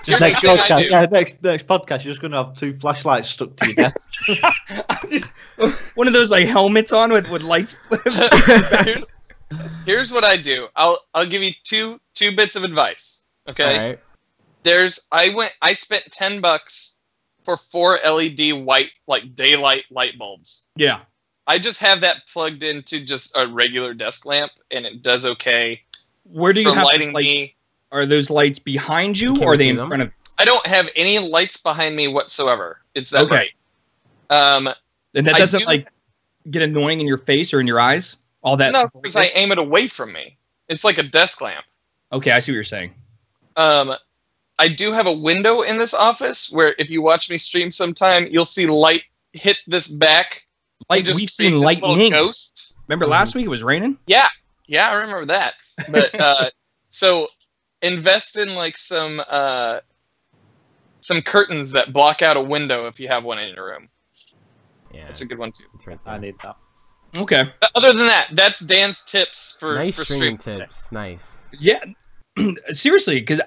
Just next podcast, next podcast, you're just gonna have 2 flashlights stuck to your desk. Just one of those like helmets on with lights. Here's what I do. I'll give you two bits of advice. Okay. All right. I spent $10 for 4 LED white, like daylight light bulbs. Yeah. I just have that plugged into just a regular desk lamp, and it does okay. Where do you have lighting those lights? me? Are those lights behind you, or are they in front of? I don't have any lights behind me whatsoever. It's that bright. And that doesn't get annoying in your face or in your eyes. All that. No, because I aim it away from me. It's like a desk lamp. Okay, I see what you're saying. I do have a window in this office where if you watch me stream sometime, you'll see light hit this back. Like we've seen lightning. Ghost. Remember last week it was raining? Yeah, I remember that. But so invest in like some curtains that block out a window if you have one in your room. Yeah, that's a good one too. I need that. Okay. Other than that, that's Dan's tips for streaming stream tips. Nice. Yeah, seriously, because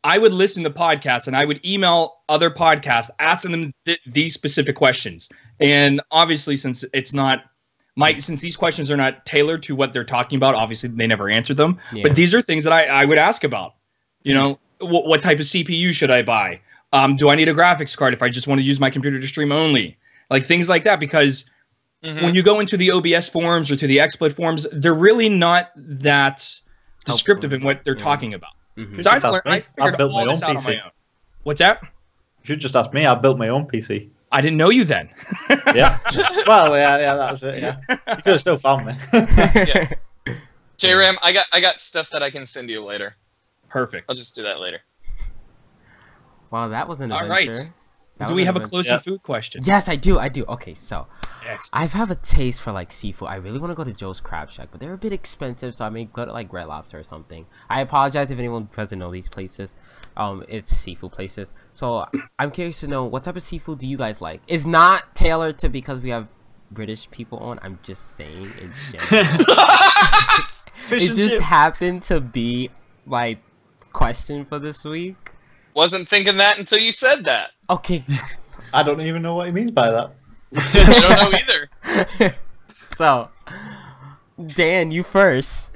I would listen to podcasts and I would email other podcasts asking them these specific questions. And obviously, since it's not since these questions are not tailored to what they're talking about, obviously they never answered them. Yeah. But these are things that I would ask about. What type of CPU should I buy? Do I need a graphics card if I just want to use my computer to stream only? Like things like that, because when you go into the OBS forums or to the XSplit forums, they're really not that descriptive in what they're talking about. Because I figured all this out on my own. What's that? You should just ask me. I built my own PC. I didn't know you then. Yeah. Well, yeah, that's it. Yeah. You could have still found me. Yeah. J-Ram, I got stuff that I can send you later. Perfect. I'll just do that later. Wow, that was an adventure. All right. Do we have a closing food question? Yes, I do. Okay, so I have a taste for like seafood. I really want to go to Joe's Crab Shack, but they're a bit expensive, so I may go to like Red Lobster or something. I apologize if anyone doesn't know these places. It's seafood places. So I'm curious to know, what type of seafood do you guys like? It's not tailored to because we have British people on. I'm just saying in general. It just happened to be my question for this week. Wasn't thinking that until you said that. Okay. I don't even know what he means by that. I don't know either. So, Dan, you first.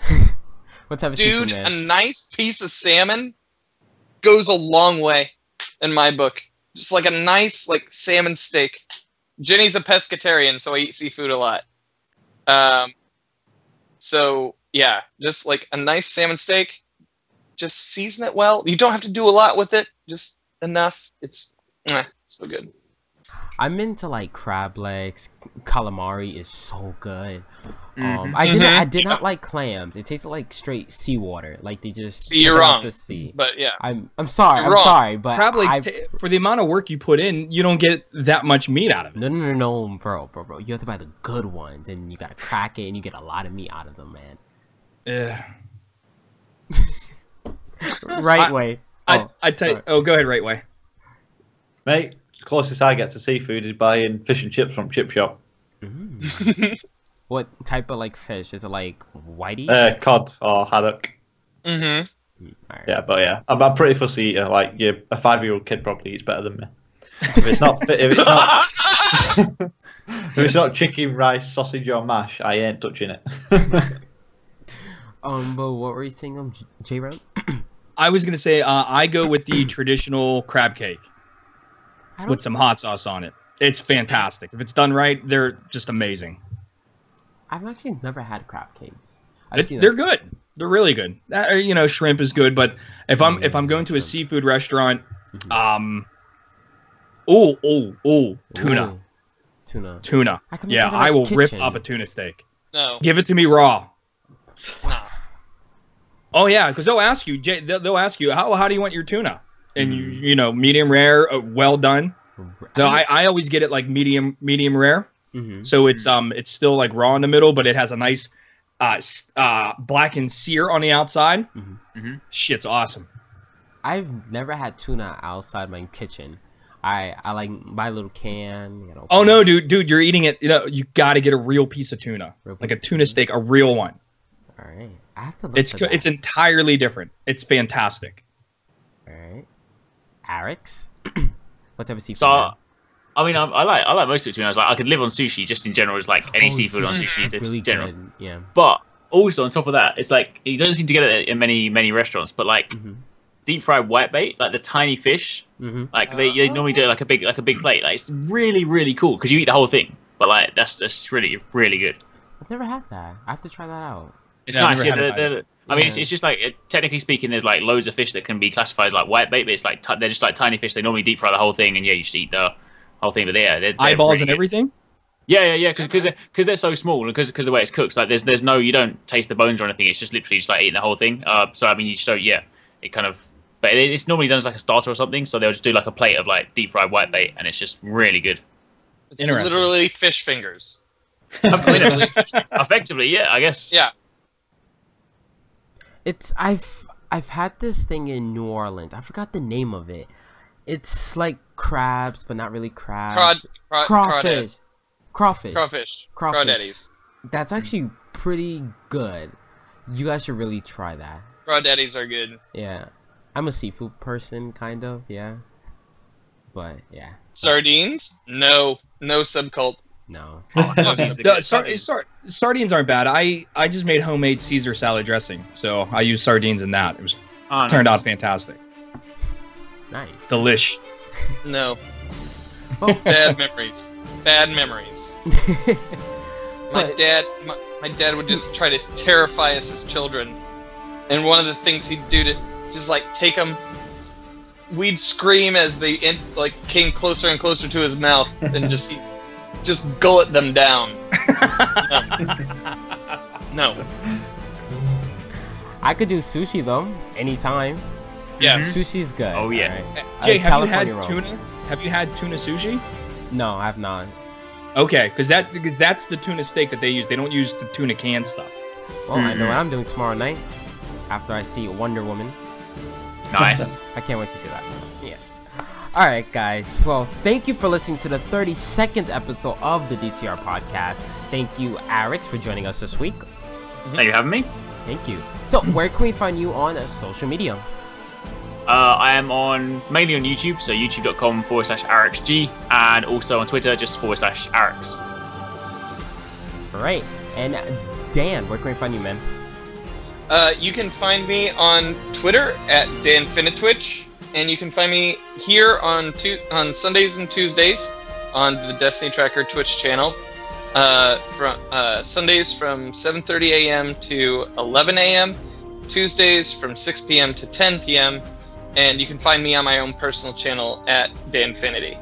What type of seafood, man? A nice piece of salmon goes a long way in my book. Just like a nice salmon steak. Jenny's a pescatarian, so I eat seafood a lot. So yeah, just like a nice salmon steak. Just season it well. You don't have to do a lot with it. Just enough. It's so good. I'm into like crab legs. Calamari is so good. I did not like clams. It tasted like straight seawater. Like they just See, you're wrong. The sea. But yeah, I'm sorry. You're wrong. Sorry, but crab legs, for the amount of work you put in, you don't get that much meat out of it. No, bro. You have to buy the good ones, and you gotta crack it, and you get a lot of meat out of them, man. Yeah. Right way. I tell you. Oh, go ahead. Right way. Mate, the closest I get to seafood is buying fish and chips from Chip Shop. What type of like fish? Is it like whitey? Cod or haddock. Right. Yeah, but yeah, I'm pretty fussy eater. Like, a 5-year-old kid probably eats better than me. If it's not, if it's not chicken, rice, sausage, or mash, I ain't touching it. But what were you saying, J-Ram? I was gonna say I go with the traditional crab cake with some hot sauce on it. It's fantastic. If it's done right, they're just amazing. I've actually never had crab cakes. They're good. They're really good. Shrimp is good, but if I'm going to a seafood restaurant, tuna. Tuna. Yeah, I will rip up a tuna steak. No. Give it to me raw. No. Oh yeah, because they'll ask you, they'll ask you, how do you want your tuna? And you know, medium rare, well done. So I always get it like medium rare. So it's still like raw in the middle, but it has a nice blackened sear on the outside. Shit's awesome. I've never had tuna outside my kitchen. I like buy a little can. Oh no, dude, you're eating it. You got to get a real piece of tuna, like a tuna steak, a real one. All right, I have to look It's entirely different. It's fantastic. All right, Arekkz. What type of seafood? So, I mean, I like most of it. To be honest, like I could live on sushi just in general, as like any seafood on sushi in really general. Good. Yeah. But also on top of that, it's like you don't seem to get it in many restaurants. But like deep fried whitebait, like the tiny fish, like they normally do it like a big plate. Like it's really cool because you eat the whole thing. But like that's just really good. I've never had that. I have to try that out. It's nice. Yeah, I mean, it's just like technically speaking, there's like loads of fish that can be classified as like whitebait, but it's like they're just like tiny fish. They normally deep fry the whole thing, and yeah, you just eat the whole thing. But they're eyeballs really and everything. Yeah, because they're so small and because the way it's cooked, like there's no, you don't taste the bones or anything. It's just literally just like eating the whole thing. So I mean, it kind of, but it's normally done as like a starter or something. So they'll just do like a plate of like deep fried whitebait, and it's just really good. It's literally fish fingers. Effectively, yeah, I guess. Yeah. I've had this thing in New Orleans. I forgot the name of it. It's like crabs, but not really crabs. Crawfish. Crawdaddies. That's actually pretty good. You guys should really try that. Crawdaddies are good. Yeah. I'm a seafood person, kind of, yeah. But, yeah. Sardines? No subcult. No. Sardines aren't bad. I just made homemade Caesar salad dressing, so I used sardines in that. It was turned out fantastic. Nice. Delish. No. Bad memories. My dad would just try to terrify us as children, and one of the things he'd do to just like take them, we'd scream as they came closer and closer to his mouth, and just gullet them down. No. I could do sushi though, anytime. Yeah. Sushi's good. Oh yeah. Right. Jay, have you had tuna? Have you had tuna sushi? No, I have not. Okay, because that's the tuna steak that they use. They don't use the tuna can stuff. Well, I know what I'm doing tomorrow night after I see Wonder Woman. Nice. I can't wait to see that. Yeah. Alright guys, well thank you for listening to the 32nd episode of the DTR podcast. Thank you Arekkz for joining us this week. Thank you for having me. Thank you. So where can we find you on social media? I am mainly on YouTube, so youtube.com/ArekkzG, and also on Twitter just /Arekkz. Alright, and Dan, where can we find you, man? You can find me on Twitter at DanFinitTwitch. And you can find me here on Sundays and Tuesdays on the Destiny Tracker Twitch channel. From Sundays from 7:30 a.m. to 11 a.m. Tuesdays from 6 p.m. to 10 p.m. And you can find me on my own personal channel at DanFinity.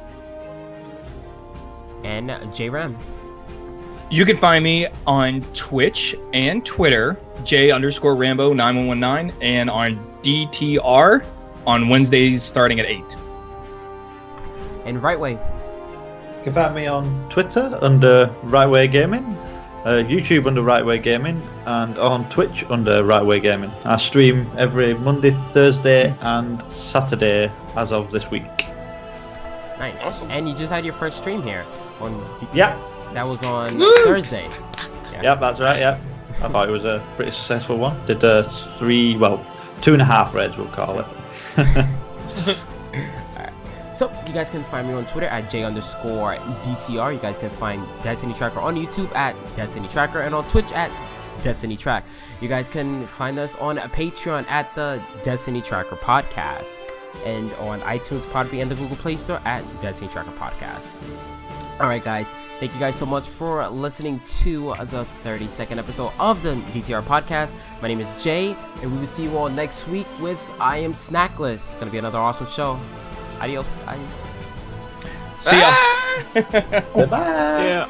And JRam. You can find me on Twitch and Twitter, J_Rambo9119, and on DTR on Wednesdays starting at 8. And Rightway. You can find me on Twitter under Rightway Gaming, YouTube under Rightway Gaming, and on Twitch under Rightway Gaming. I stream every Monday, Thursday, and Saturday as of this week. Nice. Awesome. And you just had your first stream here on. Yeah. That was on Woo! Thursday. Yeah, that's right. Yeah, I thought it was a pretty successful one. Did 2.5 raids, we'll call it. So you guys can find me on Twitter at J_DTR. You guys can find Destiny Tracker on YouTube at Destiny Tracker and on Twitch at Destiny Track. You guys can find us on Patreon at the Destiny Tracker Podcast and on iTunes, Podbean, and the Google Play Store at Destiny Tracker Podcast. Alright guys, thank you guys so much for listening to the 32nd episode of the DTR Podcast. My name is Jay, and we will see you all next week with I Am Snackless. It's going to be another awesome show. Adios, guys. See ya. Goodbye. Yeah.